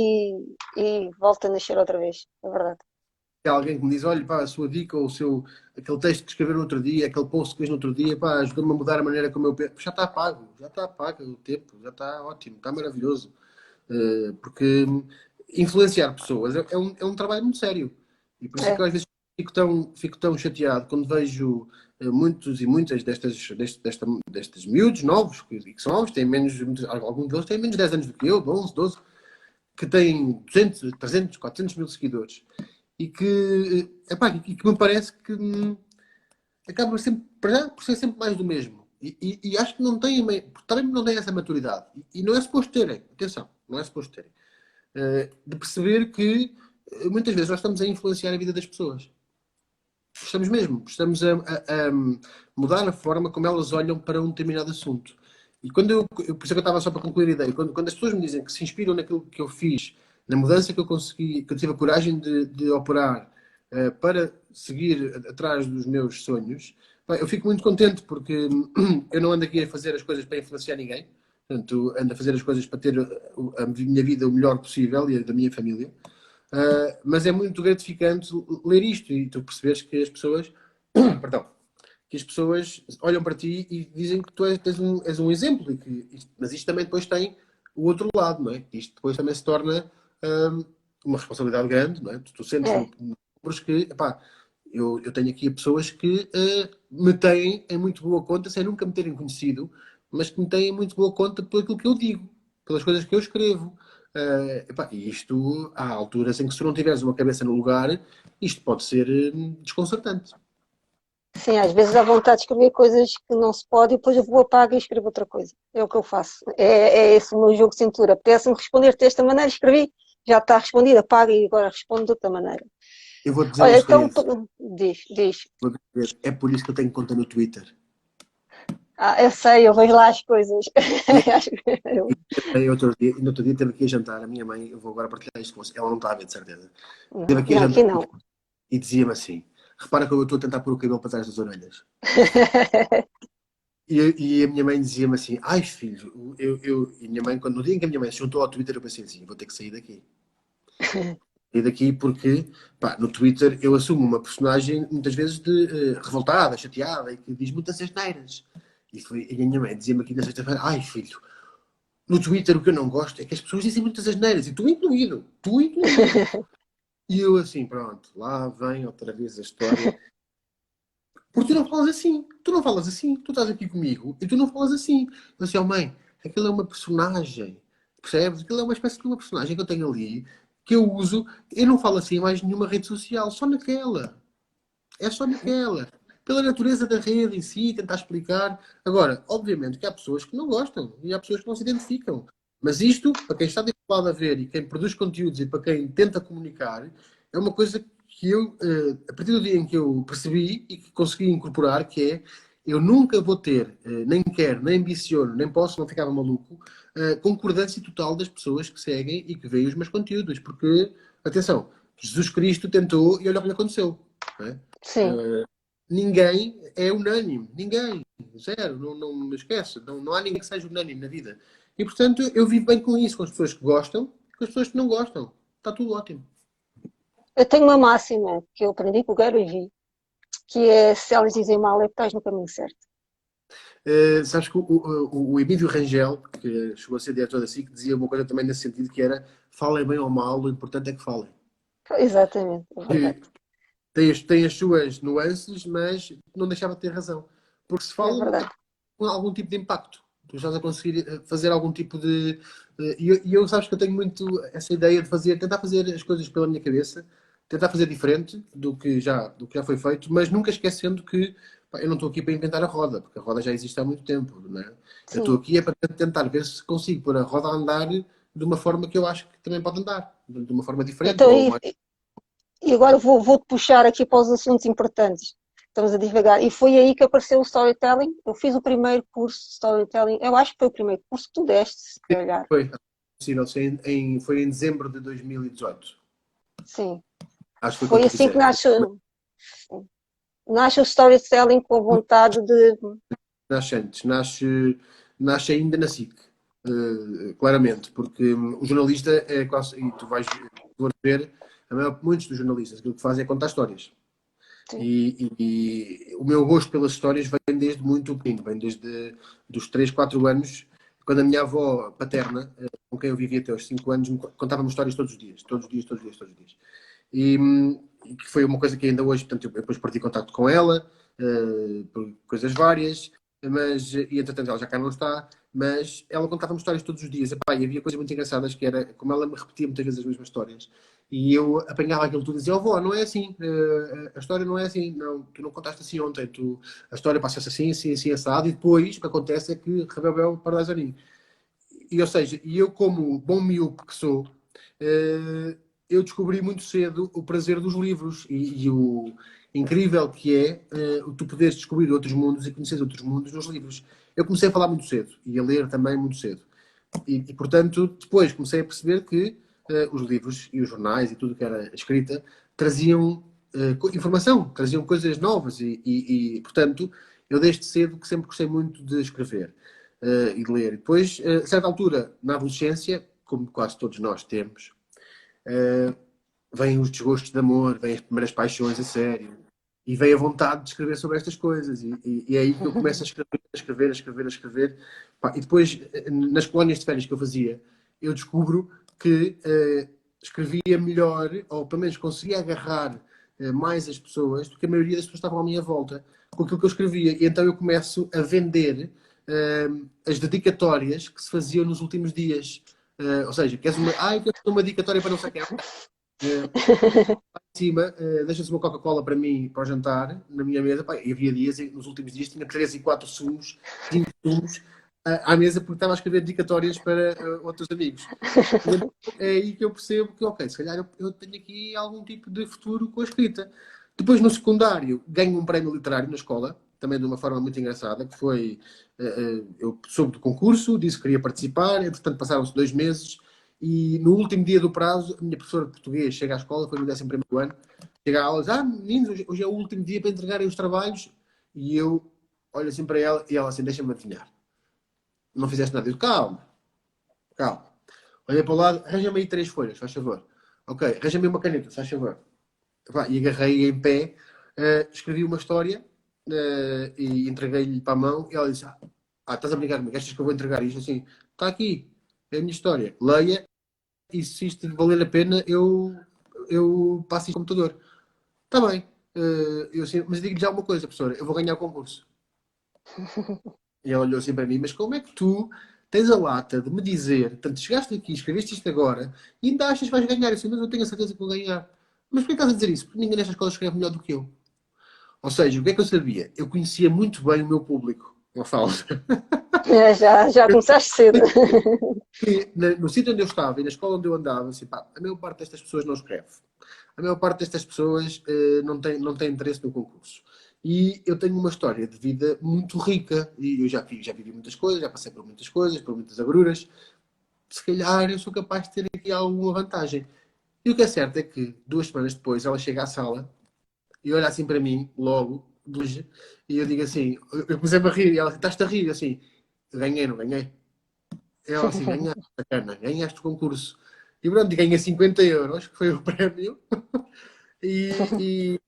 e volto a nascer outra vez. É verdade. É alguém que me diz, olha, pá, a sua dica ou aquele texto que escreveram no outro dia, aquele post que fez no outro dia, pá, ajudou-me a mudar a maneira como eu penso. Já está pago o tempo, já está ótimo, está maravilhoso. Porque influenciar pessoas é um trabalho muito sério. E por isso é que É, eu às vezes fico tão chateado quando vejo muitos e muitas destes miúdos novos, que são novos, têm menos, alguns deles têm menos de 10 anos do que eu, 11, 12, que têm 200, 300, 400 mil seguidores e que me parece que acaba sempre, para já, por ser sempre mais do mesmo. E acho que não têm, também não têm essa maturidade. E não é suposto terem, atenção, não é suposto terem. De perceber que muitas vezes nós estamos a influenciar a vida das pessoas. Estamos mesmo, estamos a mudar a forma como elas olham para um determinado assunto. E por isso é que eu estava só para concluir a ideia, quando as pessoas me dizem que se inspiram naquilo que eu fiz, na mudança que eu consegui, que eu tive a coragem de operar para seguir atrás dos meus sonhos, pá, eu fico muito contente porque eu não ando aqui a fazer as coisas para influenciar ninguém, portanto, ando a fazer as coisas para ter a minha vida o melhor possível e a da minha família. Mas é muito gratificante ler isto e tu percebes que as pessoas, perdão, que as pessoas olham para ti e dizem que tu és um exemplo, mas isto também depois tem o outro lado, não é? Isto depois também se torna uma responsabilidade grande, não é? Tu sentes É. números que, epá, eu tenho aqui pessoas que me têm em muito boa conta, sem nunca me terem conhecido, mas que me têm em muito boa conta por aquilo que eu digo, pelas coisas que eu escrevo. Epá, e isto, há alturas em que se tu não tiveres uma cabeça no lugar, isto pode ser desconcertante. Sim, às vezes dá vontade de escrever coisas que não se pode e depois eu vou apagar e escrevo outra coisa. É o que eu faço. É esse o meu jogo de cintura. Apetece-me responder desta maneira, escrevi, já está respondido, apaga e agora respondo de outra maneira. Eu vou dizer uma Olha, então, experiência. diz. É por isso que eu tenho conta no Twitter. Ah, eu sei, eu vejo lá as coisas. E no outro dia teve aqui a jantar, a minha mãe, eu vou agora partilhar isto com você, ela não está a ver, de certeza. Teve Não, aqui a não, aqui jantar não. e dizia-me assim: repara como eu estou a tentar pôr o cabelo para trás das orelhas. E a minha mãe dizia-me assim: ai filho, e a minha mãe, no dia em que a minha mãe se juntou ao Twitter, eu pensei assim: vou ter que sair daqui. Sair daqui porque, pá, no Twitter eu assumo uma personagem muitas vezes de revoltada, chateada e que diz muitas asneiras. E a minha mãe dizia-me aqui na sexta-feira: ai filho, no Twitter o que eu não gosto é que as pessoas dizem muitas asneiras, e tu incluído, tu incluído. E eu assim, pronto, lá vem outra vez a história. Porque tu não falas assim, tu estás aqui comigo e tu não falas assim. Eu assim, oh mãe, aquilo é uma personagem, percebes? Aquilo é uma espécie de uma personagem que eu tenho ali, que eu uso, eu não falo assim em mais nenhuma rede social, só naquela. É só naquela. Pela natureza da rede em si, tentar explicar. Agora, obviamente que há pessoas que não gostam e há pessoas que não se identificam. Mas isto, para quem está desse lado a ver e quem produz conteúdos e para quem tenta comunicar, é uma coisa que eu, a partir do dia em que eu percebi e que consegui incorporar, que é eu nunca vou ter, nem quero, nem ambiciono, nem posso, não ficava maluco, concordância total das pessoas que seguem e que veem os meus conteúdos. Porque, atenção, Jesus Cristo tentou e olha o que lhe aconteceu. Não é? Sim. Ninguém é unânime. Ninguém. Zero. Não me esquece. Não há ninguém que seja unânime na vida. E, portanto, eu vivo bem com isso, com as pessoas que gostam e com as pessoas que não gostam. Está tudo ótimo. Eu tenho uma máxima que eu aprendi com o Gary Vee, que é se elas dizem mal é que estás no caminho certo. Sabes que o Emílio Rangel, que chegou a ser diretor da SIC, dizia uma coisa também nesse sentido, que era falem bem ou mal, o importante é que falem. Exatamente, é verdade. Que tem as suas nuances, mas não deixava de ter razão. Porque se É falam, verdade. com algum tipo de impacto. Tu estás a conseguir fazer algum tipo de. E eu sabes que eu tenho muito essa ideia de tentar fazer as coisas pela minha cabeça, tentar fazer diferente do que já foi feito, mas nunca esquecendo que pá, eu não estou aqui para inventar a roda, porque a roda já existe há muito tempo, não é? Eu estou Sim. aqui para tentar ver se consigo pôr a roda a andar de uma forma que eu acho que também pode andar, de uma forma diferente Então, ou mais. e agora vou-te puxar aqui para os assuntos importantes. Estamos a divagar. E foi aí que apareceu o storytelling. Eu fiz o primeiro curso de storytelling. Eu acho que foi o primeiro curso que tu deste, se calhar. Foi possível, foi em dezembro de 2018. Sim. Acho que foi Foi quando tu assim que fizeste. nasce o storytelling com a vontade de. Nasce antes, nasce ainda na SIC, claramente, porque o jornalista é quase, e tu vais ver, muitos dos jornalistas, aquilo que fazem é contar histórias. Sim. E o meu gosto pelas histórias vem desde muito pequeno, vem desde dos 3 4 anos, quando a minha avó paterna, com quem eu vivia até aos 5 anos, contava-me histórias todos os dias, todos os dias, todos os dias, todos os dias. E que foi uma coisa que ainda hoje, portanto, eu depois perdi contacto com ela, por coisas várias, e entretanto ela já cá não está, mas ela contava-me histórias todos os dias. Epá, e havia coisas muito engraçadas que era, como ela me repetia muitas vezes as mesmas histórias, e eu apanhava aquilo tudo e dizia, oh vó, não é assim, a história não é assim, não, tu não contaste assim ontem, a história passa-se assim, assim, assim, assado, e depois o que acontece é que rebebel para dar e, ou seja, eu como bom miúdo que sou, eu descobri muito cedo o prazer dos livros incrível que é tu poderes descobrir outros mundos e conhecer outros mundos nos livros. Eu comecei a falar muito cedo e a ler também muito cedo. Portanto, depois comecei a perceber que os livros e os jornais e tudo que era escrita traziam informação, traziam coisas novas portanto, eu desde cedo que sempre gostei muito de escrever e de ler. E depois, a certa altura, na adolescência, como quase todos nós temos, vêm os desgostos de amor, vêm as primeiras paixões a sério. E vem a vontade de escrever sobre estas coisas. É aí que eu começo a escrever, a escrever, a escrever, a escrever. Pá, e depois, nas colónias de férias que eu fazia, eu descubro que escrevia melhor, ou pelo menos conseguia agarrar mais as pessoas do que a maioria das pessoas que estavam à minha volta com aquilo que eu escrevia. E então eu começo a vender as dedicatórias que se faziam nos últimos dias. Ou seja, queres uma, queres uma dedicatória para não sei quem? Em cima, deixa-se uma Coca-Cola para mim, para o jantar, na minha mesa. Pá, e havia dias, nos últimos dias, tinha 3 e 4 sumos, 5 sumos à mesa porque estava a escrever dedicatórias para outros amigos. E então, é aí que eu percebo que, ok, se calhar eu tenho aqui algum tipo de futuro com a escrita. Depois, no secundário, ganho um prémio literário na escola, também de uma forma muito engraçada, que foi, eu soube do concurso, disse que queria participar, entretanto passaram-se 2 meses, e no último dia do prazo, a minha professora de português chega à escola, foi no 11º ano, chega à aula e diz, meninos, hoje é o último dia para entregarem os trabalhos, e eu olho assim para ela, e ela assim, deixa-me adivinhar. Não fizeste nada. Eu digo, calma, calma. Olhei para o lado, arranja-me aí 3 folhas, faz favor. Ok, arranja-me uma caneta, faz favor. E agarrei em pé, escrevi uma história e entreguei-lhe para a mão, e ela disse, estás a brincar comigo, achas que eu vou entregar isto assim? Está aqui, é a minha história. Leia, e se isto valer a pena, eu passo isto no computador. Está bem. Eu assim, mas digo-lhe já uma coisa, professora, eu vou ganhar o concurso. E ela olhou assim para mim, mas como é que tu tens a lata de me dizer, portanto, chegaste aqui, escreveste isto agora, e ainda achas que vais ganhar? Eu assim, mas eu tenho a certeza que vou ganhar. Mas porquê estás a dizer isso? Porque ninguém nesta escola escreve melhor do que eu. Ou seja, o que é que eu sabia? Eu conhecia muito bem o meu público. Uma falsa. Já começaste cedo. No sítio onde eu estava e na escola onde eu andava, assim, pá, a maior parte destas pessoas não escreve. A maior parte destas pessoas não tem interesse no concurso. E eu tenho uma história de vida muito rica. E eu já vivi muitas coisas, já passei por muitas coisas, por muitas agruras. Se calhar eu sou capaz de ter aqui alguma vantagem. E o que é certo é que 2 semanas depois ela chega à sala e olha assim para mim, logo, de longe, e eu digo assim, eu comecei-me a rir, e ela, estás-te a rir, assim, ganhei, não ganhei? Ela assim, ganhaste, bacana, ganhaste o concurso. E pronto, ganhei 50 euros, que foi o prémio. E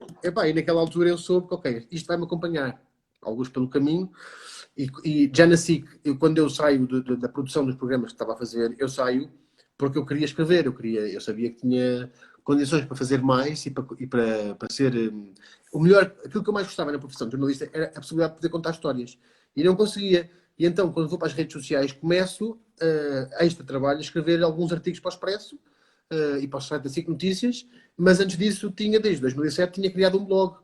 naquela altura eu soube que, ok, isto vai-me acompanhar, alguns pelo caminho. E já na SIC, quando eu saio da produção dos programas que estava a fazer, eu saio porque eu queria escrever, eu sabia que tinha condições para fazer mais para ser o melhor. Aquilo que eu mais gostava na profissão de jornalista era a possibilidade de poder contar histórias. E não conseguia. E então, quando vou para as redes sociais, começo, a este trabalho, a escrever alguns artigos para o Expresso e para o site da SIC Notícias, mas antes disso, desde 2007, tinha criado um blog,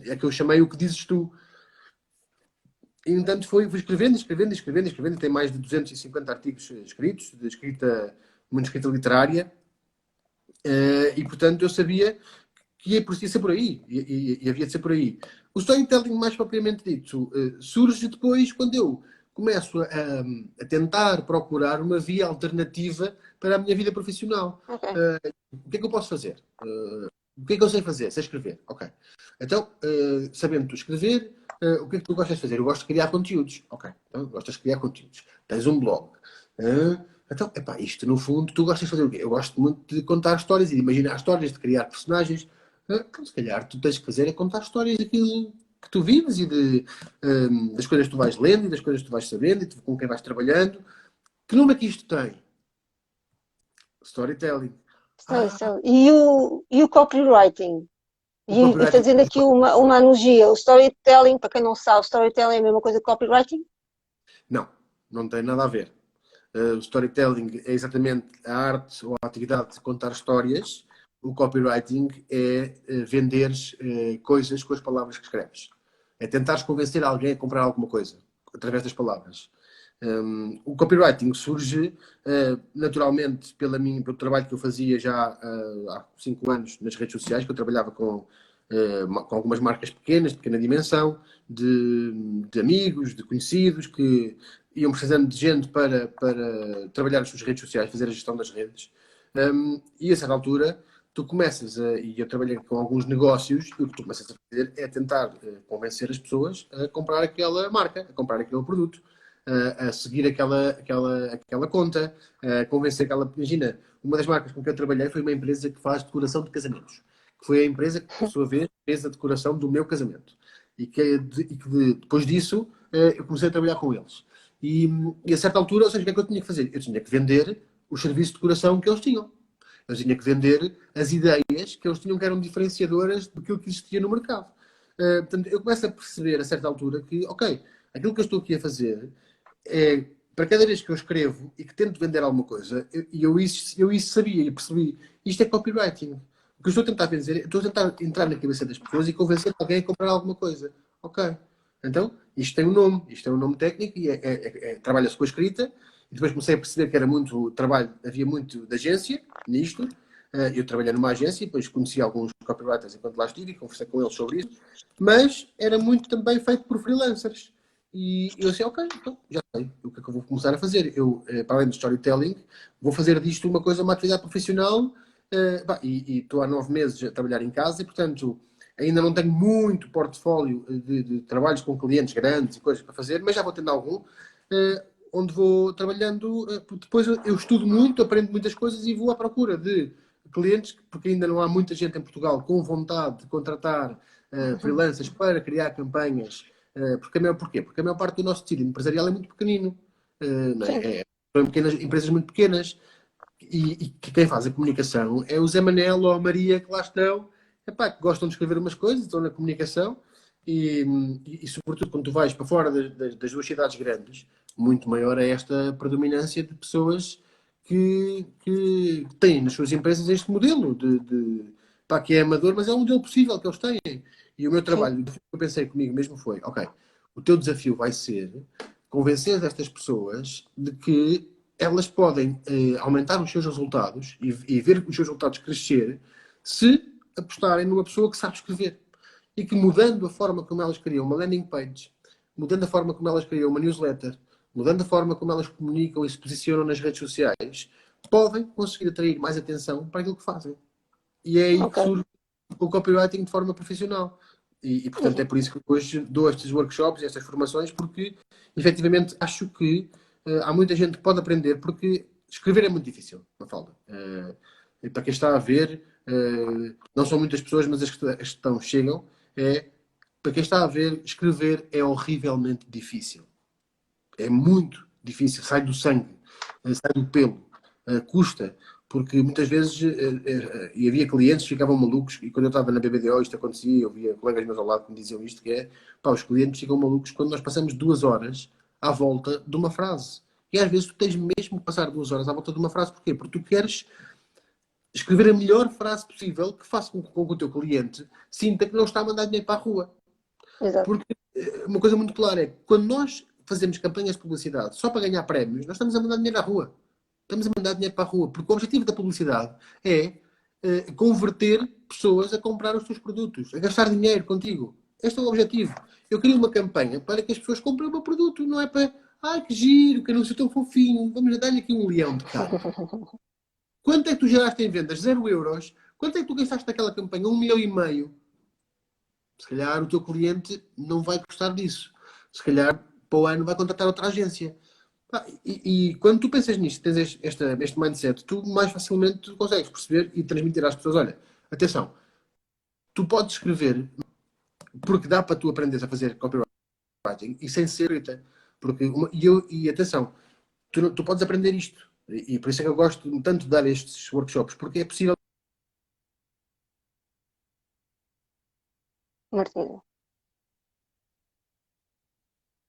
é que eu chamei O Que Dizes Tu. E, entanto, fui escrevendo, escrevendo, escrevendo, escrevendo. Tem mais de 250 artigos escritos, de escrita, muita escrita literária. E, portanto, eu sabia que ia ser por aí. E havia de ser por aí. O storytelling, mais propriamente dito, surge depois quando eu começo a tentar procurar uma via alternativa para a minha vida profissional. Ok. O que é que eu posso fazer? O que é que eu sei fazer? Sei escrever. Ok. Então, sabendo tu escrever, o que é que tu gostas de fazer? Eu gosto de criar conteúdos. Ok. Então, gostas de criar conteúdos. Tens um blog. Então, isto no fundo, tu gostas de fazer o quê? Eu gosto muito de contar histórias e de imaginar histórias, de criar personagens. Então, se calhar, tu tens que fazer é contar histórias daquilo que tu vives e das coisas que tu vais lendo e das coisas que tu vais sabendo e com quem vais trabalhando. Que nome é que isto tem? Storytelling. E o copywriting? O E copywriting. fazendo aqui uma analogia, o storytelling, para quem não sabe, storytelling é a mesma coisa que copywriting? Não, não tem nada a ver. O storytelling é exatamente a arte ou a atividade de contar histórias. O copywriting é venderes coisas com as palavras que escreves. É tentares convencer alguém a comprar alguma coisa através das palavras. O copywriting surge naturalmente pelo trabalho que eu fazia já há 5 anos nas redes sociais, que eu trabalhava com com algumas marcas pequenas, de pequena dimensão, de amigos, de conhecidos, que iam precisando de gente para trabalhar as suas redes sociais, fazer a gestão das redes. E a certa altura, tu começas e eu trabalhei com alguns negócios, e o que tu começas a fazer é tentar convencer as pessoas a comprar aquela marca, a comprar aquele produto, a seguir aquela conta, a convencer aquela. Imagina, uma das marcas com que eu trabalhei foi uma empresa que faz decoração de casamentos, que foi a empresa que, por sua vez, fez a decoração do meu casamento. Depois disso, eu comecei a trabalhar com eles. E a certa altura, ou seja, o que é que eu tinha que fazer? Eu tinha que vender os serviços de decoração que eles tinham. Eu tinha que vender as ideias que eles tinham que eram diferenciadoras daquilo que existia no mercado. Portanto, eu começo a perceber a certa altura que, ok, aquilo que eu estou aqui a fazer é, para cada vez que eu escrevo e que tento vender alguma coisa, eu isso sabia e percebi, isto é copywriting. O que eu estou a tentar dizer, estou a tentar entrar na cabeça das pessoas e convencer alguém a comprar alguma coisa. Ok. Então, isto é um nome técnico e trabalha-se com a escrita. E depois comecei a perceber que era muito trabalho, havia muito de agência nisto. Eu trabalhei numa agência, depois conheci alguns copywriters enquanto lá estive e conversei com eles sobre isso. Mas era muito também feito por freelancers. E eu disse, ok, então já sei o que é que eu vou começar a fazer. Eu, para além do storytelling, vou fazer disto uma coisa, uma atividade profissional. E estou há 9 meses a trabalhar em casa e, portanto, ainda não tenho muito portfólio de trabalhos com clientes grandes e coisas para fazer, mas já vou tendo algum, onde vou trabalhando. Depois eu estudo muito, aprendo muitas coisas e vou à procura de clientes, porque ainda não há muita gente em Portugal com vontade de contratar freelancers para criar campanhas. Porquê? Porque a maior parte do nosso tecido empresarial é muito pequenino. Não Sim, são empresas muito pequenas e que quem faz a comunicação é o Zé Manel ou a Maria que lá estão, epá, que gostam de escrever umas coisas, estão na comunicação e sobretudo quando tu vais para fora das duas cidades grandes, muito maior é esta predominância de pessoas que têm nas suas empresas este modelo pá, que é amador, mas é um modelo possível que eles têm. E o meu sim. trabalho, o que eu pensei comigo mesmo foi, ok, o teu desafio vai ser convencer estas pessoas de que elas podem aumentar os seus resultados e ver os seus resultados crescer se apostarem numa pessoa que sabe escrever. E que mudando a forma como elas criam uma landing page, mudando a forma como elas criam uma newsletter, mudando a forma como elas comunicam e se posicionam nas redes sociais, podem conseguir atrair mais atenção para aquilo que fazem. E é aí que Ok. surge o copywriting de forma profissional. Portanto, é Uhum. por isso que hoje dou estes workshops, estas formações, porque efetivamente acho que há muita gente que pode aprender, porque escrever é muito difícil, Mafalda. E para quem está a ver, não são muitas pessoas, mas as que estão chegam. Para quem está a ver, escrever é horrivelmente difícil. É muito difícil, sai do sangue, sai do pelo, custa, porque muitas vezes e havia clientes que ficavam malucos, e quando eu estava na BBDO isto acontecia, eu via colegas meus ao lado que me diziam isto, que é, pá, os clientes ficam malucos quando nós passamos 2 horas à volta de uma frase. E às vezes tu tens mesmo que passar 2 horas à volta de uma frase, porquê? Porque tu queres escrever a melhor frase possível que faça com que o teu cliente sinta que não está a mandar dinheiro para a rua. Exato. Porque uma coisa muito clara é que quando nós fazemos campanhas de publicidade só para ganhar prémios, nós estamos a mandar dinheiro à rua. Estamos a mandar dinheiro para a rua. Porque o objetivo da publicidade é converter pessoas a comprar os teus produtos, a gastar dinheiro contigo. Este é o objetivo. Eu queria uma campanha para que as pessoas comprem o meu produto, não é para, ai que giro, que anúncio tão fofinho, vamos dar-lhe aqui um leão de carne. Quanto é que tu geraste em vendas? 0 euros. Quanto é que tu gastaste naquela campanha? 1,5 milhão. Se calhar o teu cliente não vai gostar disso. Se calhar para o ano vai contratar outra agência. E quando tu pensas nisto, tens este mindset, tu mais facilmente consegues perceber e transmitir às pessoas: olha, atenção, tu podes escrever porque dá para tu aprenderes a fazer copywriting e sem ser escrita. E atenção, tu podes aprender isto. E por isso é que eu gosto tanto de dar estes workshops, porque é possível Martina,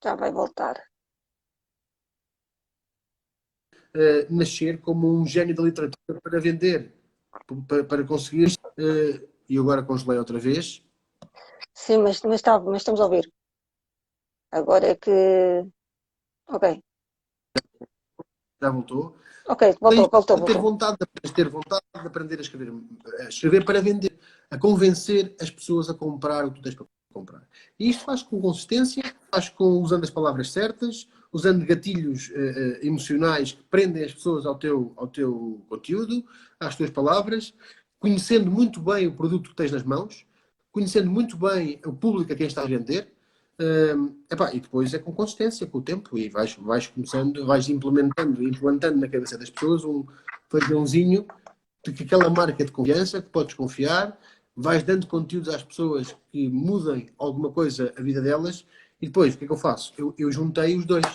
já vai voltar. nascer como um gênio da literatura para vender, para conseguir. E agora congelei outra vez. Sim, mas estamos a ouvir. Agora é que. Ok, Já voltou. ok, voltou, voltou, De ter voltou. vontade, de ter vontade de aprender a escrever para vender. a convencer as pessoas a comprar o que tu tens para comprar. E isto faz com consistência, faz com usando as palavras certas, usando gatilhos emocionais que prendem as pessoas ao teu conteúdo, às tuas palavras, conhecendo muito bem o produto que tens nas mãos, conhecendo muito bem o público a quem estás a vender. E depois é com consistência, com o tempo, e vais começando, vais implantando na cabeça das pessoas um padrãozinho de que aquela marca é de confiança, que podes confiar, vais dando conteúdos às pessoas que mudem alguma coisa a vida delas, e depois, o que é que eu faço? Eu juntei os dois,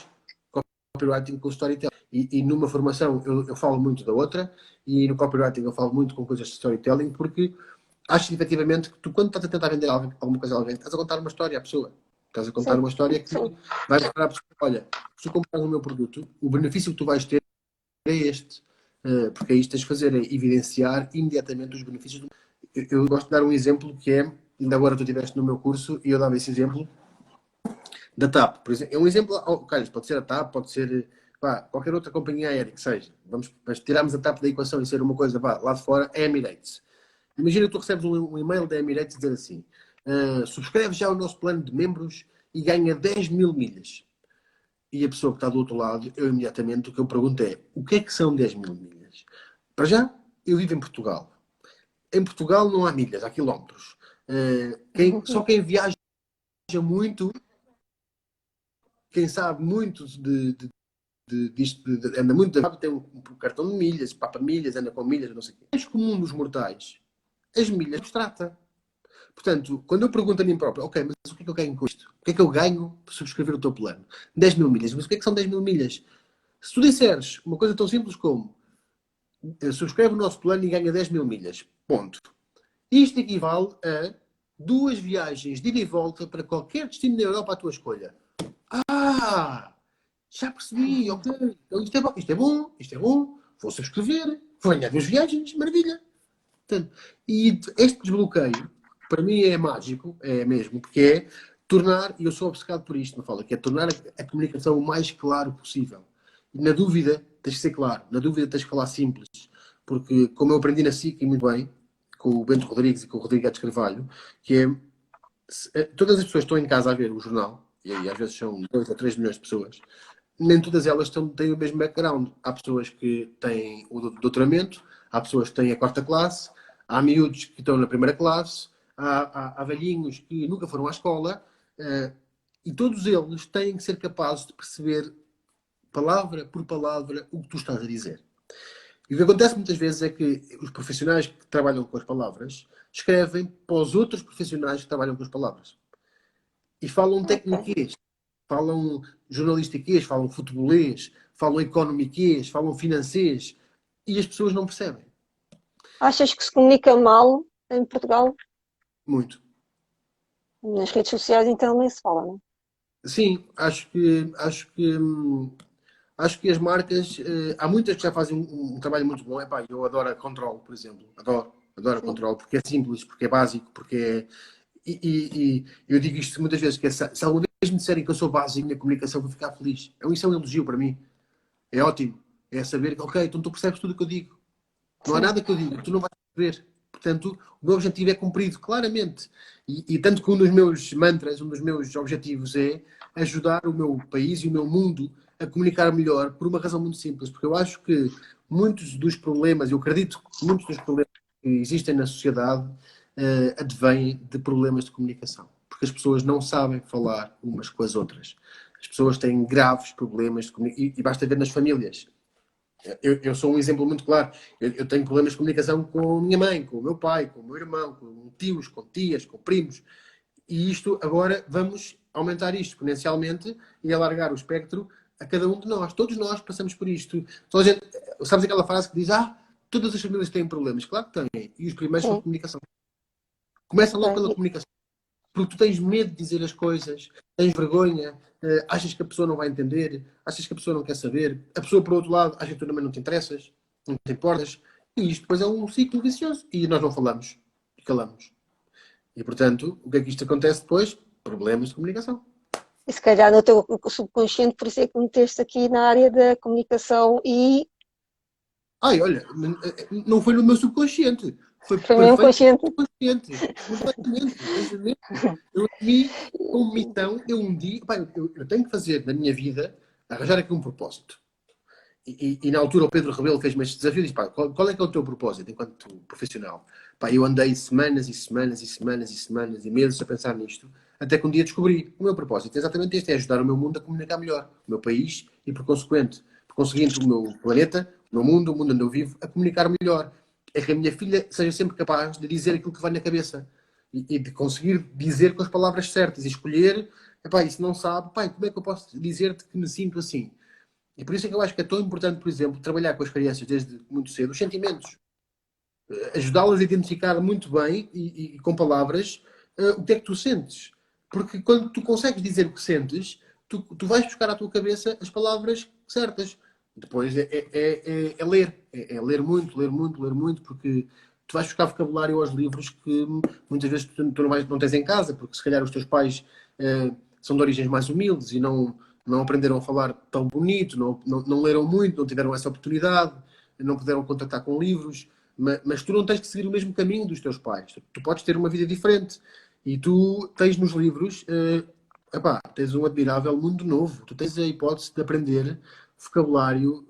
copywriting com o storytelling. E numa formação eu falo muito da outra, e no copywriting eu falo muito com coisas de storytelling, porque acho efetivamente que tu, quando estás a tentar vender alguma coisa a alguém, estás a contar uma história à pessoa. Estás a contar Sim, uma história que sim. vai mostrar à pessoa, olha, se tu comprares o meu produto, o benefício que tu vais ter é este. Porque é isto que tens de fazer, é evidenciar imediatamente os benefícios. Eu gosto de dar um exemplo que é, ainda agora tu estiveste no meu curso e eu dava esse exemplo da TAP. Por exemplo, é um exemplo, Carlos, pode ser a TAP, pode ser qualquer outra companhia aérea que seja. Mas tirarmos a TAP da equação e ser uma coisa, lá de fora, é Emirates. Imagina que tu recebes um e-mail da Emirates dizer assim: subscreve já o nosso plano de membros e ganha 10 mil milhas. E a pessoa que está do outro lado, eu imediatamente, o que eu pergunto é: o que é que são 10 mil milhas? Para já, eu vivo em Portugal. Em Portugal não há milhas, há quilómetros. Só quem viaja muito, quem sabe muito disto, anda muito, tem um cartão de milhas, papa milhas, anda com milhas, não sei o quê. O mais comum dos mortais, as milhas nos trata. Portanto, quando eu pergunto a mim próprio, ok, mas o que é que eu ganho com isto? O que é que eu ganho por subscrever o teu plano? 10 mil milhas. Mas o que é que são 10 mil milhas? Se tu disseres uma coisa tão simples como subscreve o nosso plano e ganha 10 mil milhas, ponto. Isto equivale a 2 viagens de ida e volta para qualquer destino da Europa à tua escolha. Ah! Já percebi, ok. Então isto é bom, vou subscrever, vou ganhar 2 viagens, maravilha. Portanto, e este desbloqueio, para mim é mágico, é mesmo, porque é tornar, e eu sou obcecado por isto, não falo, que é tornar a comunicação o mais claro possível. E na dúvida, tens de ser claro, na dúvida tens de falar simples, porque como eu aprendi na SIC e muito bem, com o Bento Rodrigues e com o Rodrigo Guedes Carvalho, que é, todas as pessoas que estão em casa a ver o jornal, e aí às vezes são 2 ou 3 milhões de pessoas, nem todas elas têm o mesmo background. Há pessoas que têm o doutoramento, há pessoas que têm a quarta classe, há miúdos que estão na primeira classe, há velhinhos que nunca foram à escola, e todos eles têm que ser capazes de perceber, palavra por palavra, o que tu estás a dizer. E o que acontece muitas vezes é que os profissionais que trabalham com as palavras escrevem para os outros profissionais que trabalham com as palavras. E falam Ok. técnicas, falam jornalistiquês, falam futebolês, falam economiquês, falam financês, e as pessoas não percebem. Achas que se comunica mal em Portugal? Muito. Nas redes sociais, então, nem se fala, não Sim, acho que as marcas, há muitas que já fazem um trabalho muito bom. Epá, eu adoro a Control, por exemplo. Adoro a é? Sim. Control, porque é simples, porque é básico, porque é. E eu digo isto muitas vezes, que é, se alguma vez me disserem que eu sou básico na comunicação, vou ficar feliz. Isso é um elogio para mim. É ótimo. É saber que, ok, então tu percebes tudo o que eu digo. Não há Sim. nada que eu diga que tu não vais perceber. Portanto, o meu objetivo é cumprido, claramente. E tanto que um dos meus mantras, um dos meus objetivos é ajudar o meu país e o meu mundo a comunicar melhor por uma razão muito simples. Porque eu acho que muitos dos problemas, eu acredito que muitos dos problemas que existem na sociedade advêm de problemas de comunicação. Porque as pessoas não sabem falar umas com as outras. As pessoas têm graves problemas de comunicação. E basta ver nas famílias. Eu sou um exemplo muito claro. Eu tenho problemas de comunicação com a minha mãe, com o meu pai, com o meu irmão, com tios, com tias, com primos. E isto, agora, vamos aumentar isto exponencialmente e alargar o espectro a cada um de nós. Todos nós passamos por isto. Toda a gente, sabes aquela frase que diz: todas as famílias têm problemas? Claro que têm. E os primeiros são a Sim. comunicação. Começa logo pela Ok. comunicação. Porque tu tens medo de dizer as coisas, tens vergonha, achas que a pessoa não vai entender, achas que a pessoa não quer saber, a pessoa, por outro lado, acha que tu também não te interessas, não te importas, e isto depois é um ciclo vicioso. E nós não falamos, e calamos. E, portanto, o que é que isto acontece depois? Problemas de comunicação. E se calhar no teu subconsciente, por isso é que meteste aqui na área da comunicação e Ai, olha, não foi no meu subconsciente, Foi Foi mesmo perfeito consciente. e consciente. Completamente. Estás a ver? Eu assumi como missão, eu um dia, pá, eu tenho que fazer na minha vida, arranjar aqui um propósito. E na altura o Pedro Rebelo fez-me este desafio e disse, pá, qual é que é o teu propósito enquanto profissional? Pá, eu andei semanas e semanas e semanas e semanas e meses a pensar nisto, até que um dia descobri o meu propósito é exatamente este, é ajudar o meu mundo a comunicar melhor, o meu país e por conseguinte o meu planeta, o meu mundo, o mundo onde eu vivo, a comunicar melhor. É que a minha filha seja sempre capaz de dizer aquilo que vai na cabeça e de conseguir dizer com as palavras certas e escolher, epá, e se não sabe, pai, como é que eu posso dizer-te que me sinto assim? E por isso é que eu acho que é tão importante, por exemplo, trabalhar com as crianças desde muito cedo os sentimentos. Ajudá-las a identificar muito bem e com palavras o que é que tu sentes. Porque quando tu consegues dizer o que sentes, tu vais buscar à tua cabeça as palavras certas. Depois é ler. É ler muito, ler muito, ler muito, porque tu vais buscar vocabulário aos livros que muitas vezes tu não tens em casa, porque se calhar os teus pais são de origens mais humildes e não aprenderam a falar tão bonito, não leram muito, não tiveram essa oportunidade, não puderam contactar com livros. Mas tu não tens que seguir o mesmo caminho dos teus pais. Tu podes ter uma vida diferente. E tu tens nos livros, epá, tens um admirável mundo novo. Tu tens a hipótese de aprender vocabulário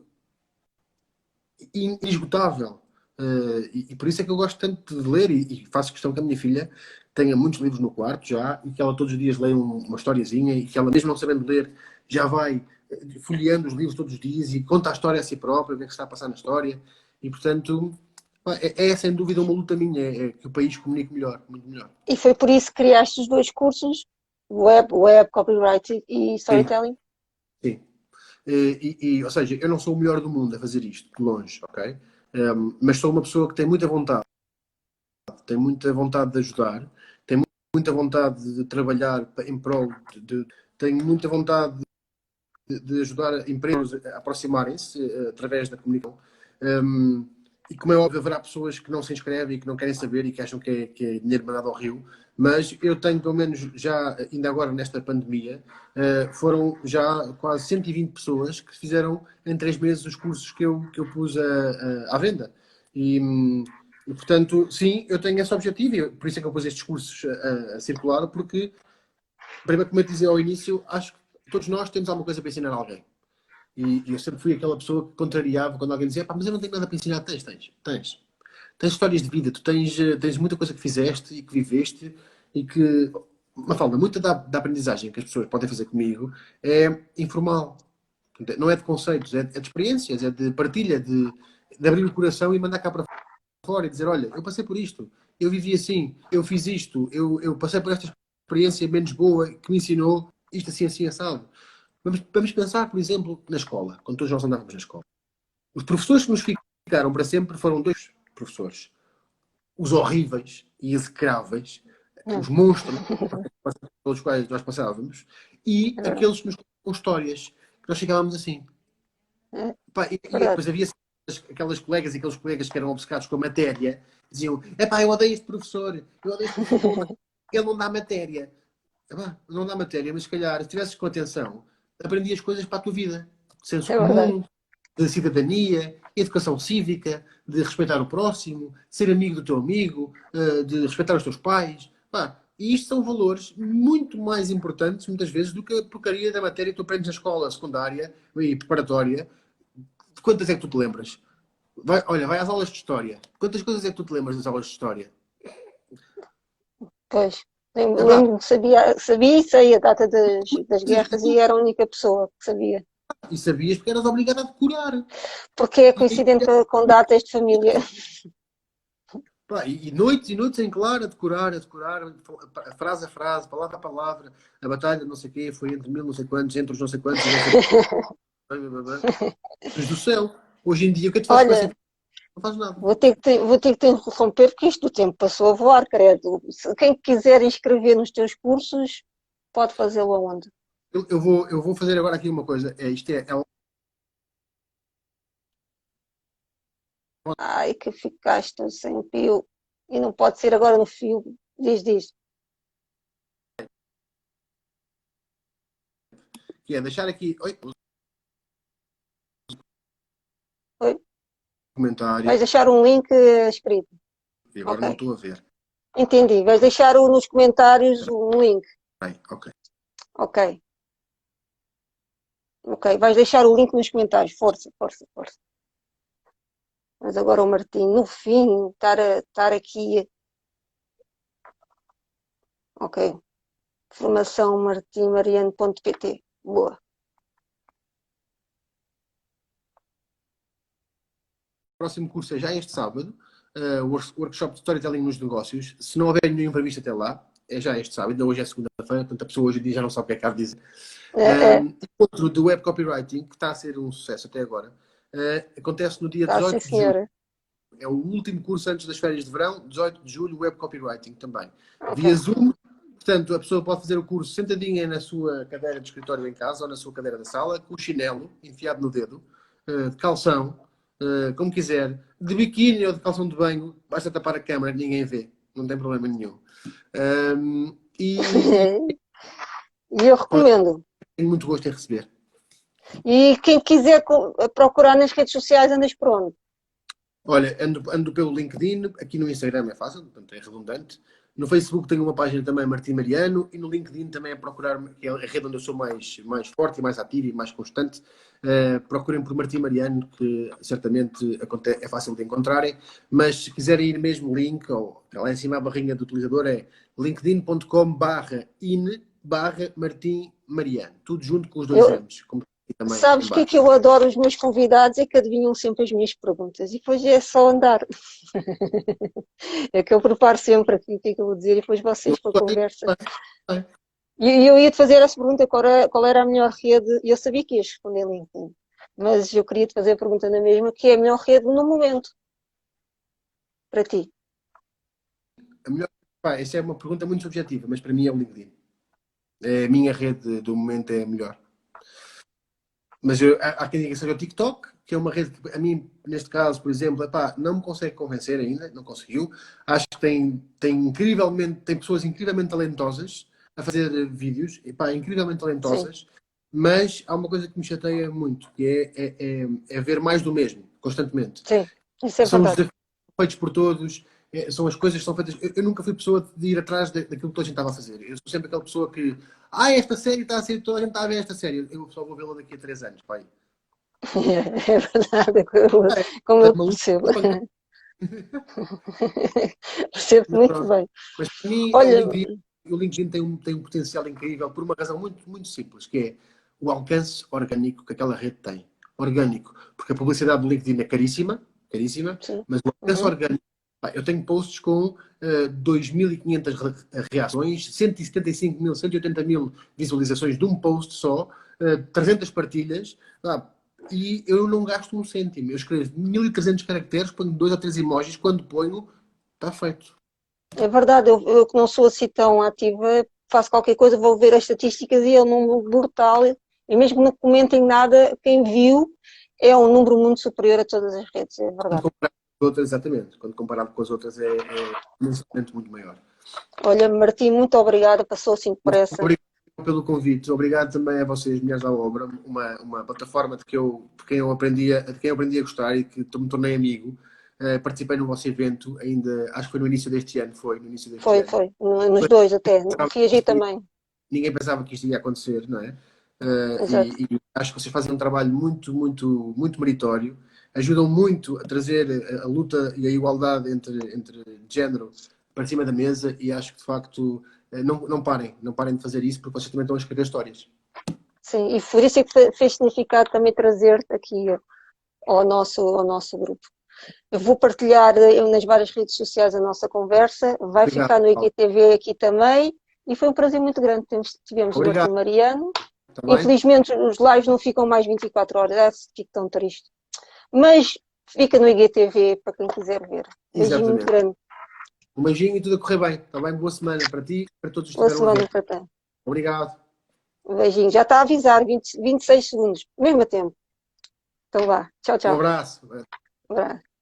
inesgotável. E por isso é que eu gosto tanto de ler e faço questão que a minha filha tenha muitos livros no quarto já e que ela todos os dias leia uma historiazinha e que ela, mesmo não sabendo ler, já vai folheando os livros todos os dias e conta a história a si própria, vê o que está a passar na história. E portanto, pá, é sem dúvida uma luta minha, é que o país comunique melhor, muito melhor. E foi por isso que criaste os dois cursos, web copyright e Sim, storytelling? sim. Ou seja, eu não sou o melhor do mundo a fazer isto, de longe, ok? Mas sou uma pessoa que tem muita vontade de ajudar, tem muita vontade de trabalhar em prol tenho muita vontade de ajudar empresas a aproximarem-se através da comunicação. Um, e como é óbvio, haverá pessoas que não se inscrevem e que não querem saber e que acham que é dinheiro mandado ao rio, mas eu tenho, pelo menos, já, ainda agora nesta pandemia, foram já quase 120 pessoas que fizeram em 3 meses os cursos que eu pus à venda. E, portanto, sim, eu tenho esse objetivo, e por isso é que eu pus estes cursos a circular, porque, primeiro, como eu dizia ao início, acho que todos nós temos alguma coisa para ensinar a alguém. E eu sempre fui aquela pessoa que contrariava quando alguém dizia, pá, mas eu não tenho nada para ensinar. Tens. Tens histórias de vida, tu tens muita coisa que fizeste e que viveste e que, Mafalda, muita da aprendizagem que as pessoas podem fazer comigo é informal. Não é de conceitos, é de experiências, é de partilha, de abrir o coração e mandar cá para fora e dizer, olha, eu passei por isto, eu vivi assim, eu fiz isto, eu passei por esta experiência menos boa que me ensinou isto assim, assim, assado. Vamos pensar, por exemplo, na escola, quando todos nós andávamos na escola. Os professores que nos ficaram para sempre foram dois professores. Os horríveis e execráveis, Hum, os monstros pelos quais nós passávamos, e é verdade. aqueles que nos contam histórias, que nós ficávamos assim. É Pá, e verdade. depois havia aquelas colegas e aqueles colegas que eram obcecados com a matéria, diziam, epá, eu odeio este professor, eu odeio este professor porque ele não dá matéria. Epá, não dá matéria, mas se calhar, se tivesses com atenção, aprendias coisas para a tua vida. De senso É verdade. comum, de cidadania, educação cívica, de respeitar o próximo, de ser amigo do teu amigo, de respeitar os teus pais. Pá, e isto são valores muito mais importantes, muitas vezes, do que a porcaria da matéria que tu aprendes na escola secundária e preparatória. Quantas é que tu te lembras? Olha, vai às aulas de história. Quantas coisas é que tu te lembras das aulas de história? Pois. Epá, Lembro-me que sabia e sei a data das coisas guerras e era a única pessoa que sabia. e sabias porque eras obrigado a decorar. Porque é E, coincidente com datas de família. pá, e noites e noites em claro a decorar, frase a frase, palavra a palavra, a batalha não sei o quê, foi entre mil não sei quantos, entre os não sei quantos e não sei Deus do céu. Hoje em dia, o que é que tu fazes com essa Olha, informação? Não fazes nada. vou ter que te interromper porque isto do tempo passou a voar, credo. Quem quiser inscrever nos teus cursos, pode fazê-lo aonde? Eu vou fazer agora aqui uma coisa. É um Ai, que ficaste sem fio. E não pode ser agora no fio. Diz. que é deixar aqui os Oi? Vais comentários. deixar um link escrito. E agora Ok. não estou a ver. Entendi. Vais deixar nos comentários um link. Bem, ok. Ok. Ok. Vais deixar o link nos comentários. Força, força, força. Mas agora o Martim, no fim, estar aqui. Ok. Formação martimariano.pt. Boa. O próximo curso é já este sábado, workshop de storytelling nos negócios. Se não houver nenhum imprevisto até lá, é já este sábado. Ainda hoje é segunda-feira, portanto a pessoa hoje em dia já não sabe o que é que há de dizer. É. E outro do web copywriting, que está a ser um sucesso até agora, acontece no dia Tá, sim, 18 de julho. senhora. É o último curso antes das férias de verão, 18 de julho, web copywriting também. Ok. Via Zoom, portanto, a pessoa pode fazer o curso sentadinha na sua cadeira de escritório em casa ou na sua cadeira da sala, com o chinelo enfiado no dedo, de calção, como quiser, de biquíni ou de calção de banho, basta tapar a câmera, ninguém vê, não tem problema nenhum. E E eu recomendo. tenho muito gosto em receber. E quem quiser procurar nas redes sociais, andas por onde? Olha, ando pelo LinkedIn, aqui no Instagram é fácil, portanto é redundante. No Facebook tenho uma página também, Martim Mariano, e no LinkedIn também é procurar, que é a rede onde eu sou mais forte e mais ativo e mais constante. Procurem por Martim Mariano, que certamente é fácil de encontrarem. Mas se quiserem ir mesmo, o link, ou lá em cima a barrinha do utilizador é linkedin.com/in/Martim Mariano. Tudo junto com os dois Eu, M's, como aqui também em sabes o que é que baixo. eu adoro os meus convidados? É que adivinham sempre as minhas perguntas. E depois é só andar. É que eu preparo sempre aqui o que é que eu vou dizer e depois Eu vocês com a sei, conversa. sei. E eu ia-te fazer essa pergunta, qual era a melhor rede? E eu sabia que ias responder LinkedIn. Mas eu queria te fazer a pergunta na mesma, que é a melhor rede no momento, para ti. A melhor, pá, essa é uma pergunta muito subjetiva, mas para mim é o LinkedIn. É a minha rede do momento é a melhor. Mas há quem diga que seja o TikTok, que é uma rede que a mim, neste caso, por exemplo, epá, não me consegue convencer ainda, não conseguiu. Acho que tem pessoas incrivelmente talentosas a fazer vídeos, epá, incrivelmente Sim, talentosas, mas há uma coisa que me chateia muito, que é ver mais do mesmo, constantemente. sim, isso é São os verdade. desafios feitos por todos, são as coisas que são feitas. Eu nunca fui pessoa de ir atrás daquilo que toda a gente estava a fazer. Eu sou sempre aquela pessoa que, esta série está a ser, toda a gente está a ver esta série, eu só vou vê-la daqui a 3 anos, pai. É verdade, como É eu maluco, percebo. pancada. Percebo Mas muito pronto. bem. Mas para mim é o Olha, LinkedIn. O LinkedIn tem um potencial incrível por uma razão muito, muito simples, que é o alcance orgânico que aquela rede tem. Orgânico. Porque a publicidade do LinkedIn é caríssima, caríssima, sim. mas o alcance Uhum. orgânico. Pá, eu tenho posts com 2.500 reações, 175.000, 180.000 visualizações de um post só, 300 partilhas. Pá, e eu não gasto um cêntimo. Eu escrevo 1.300 caracteres, ponho dois ou três emojis, quando ponho, está feito. É verdade, eu que não sou assim tão ativa, faço qualquer coisa, vou ver as estatísticas e é um número brutal. E mesmo que não comentem nada, quem viu é um número muito superior a todas as redes, é Quando verdade. comparado com as outras, exatamente. Quando comparado com as outras é imensamente muito maior. Olha, Martim, muito obrigada, passou assim depressa. Obrigado pelo convite. Obrigado também a vocês, Mulheres à Obra, uma plataforma de quem eu aprendi a gostar e que me tornei amigo. Participei no vosso evento, ainda, acho que foi no início deste ano, no início deste Foi, ano. foi, nos dois até, reagi Foi- também. Ninguém pensava que isto ia acontecer, não é? Exato. E acho que vocês fazem um trabalho muito, muito, muito meritório, ajudam muito a trazer a luta e a igualdade entre género para cima da mesa e acho que de facto não parem de fazer isso porque vocês também estão a escrever histórias. Sim, e por isso é que fez significado também trazer-te aqui ao nosso grupo. Eu vou partilhar nas várias redes sociais a nossa conversa, vai Obrigado, ficar no Paulo. IGTV aqui também, e foi um prazer muito grande. Tivemos o Martim Obrigado Mariano. também. Infelizmente, os lives não ficam mais 24 horas, fico tão triste. Mas fica no IGTV para quem quiser ver. Beijinho muito Exatamente. grande. Um beijinho e tudo a correr bem. Está bem? Boa semana para ti e para todos que Boa estiveram a semana ver. para ti. Obrigado. Um beijinho. Já está a avisar, 26 segundos, mesmo a tempo. Então vá. Tchau, Um tchau. abraço. Um abraço.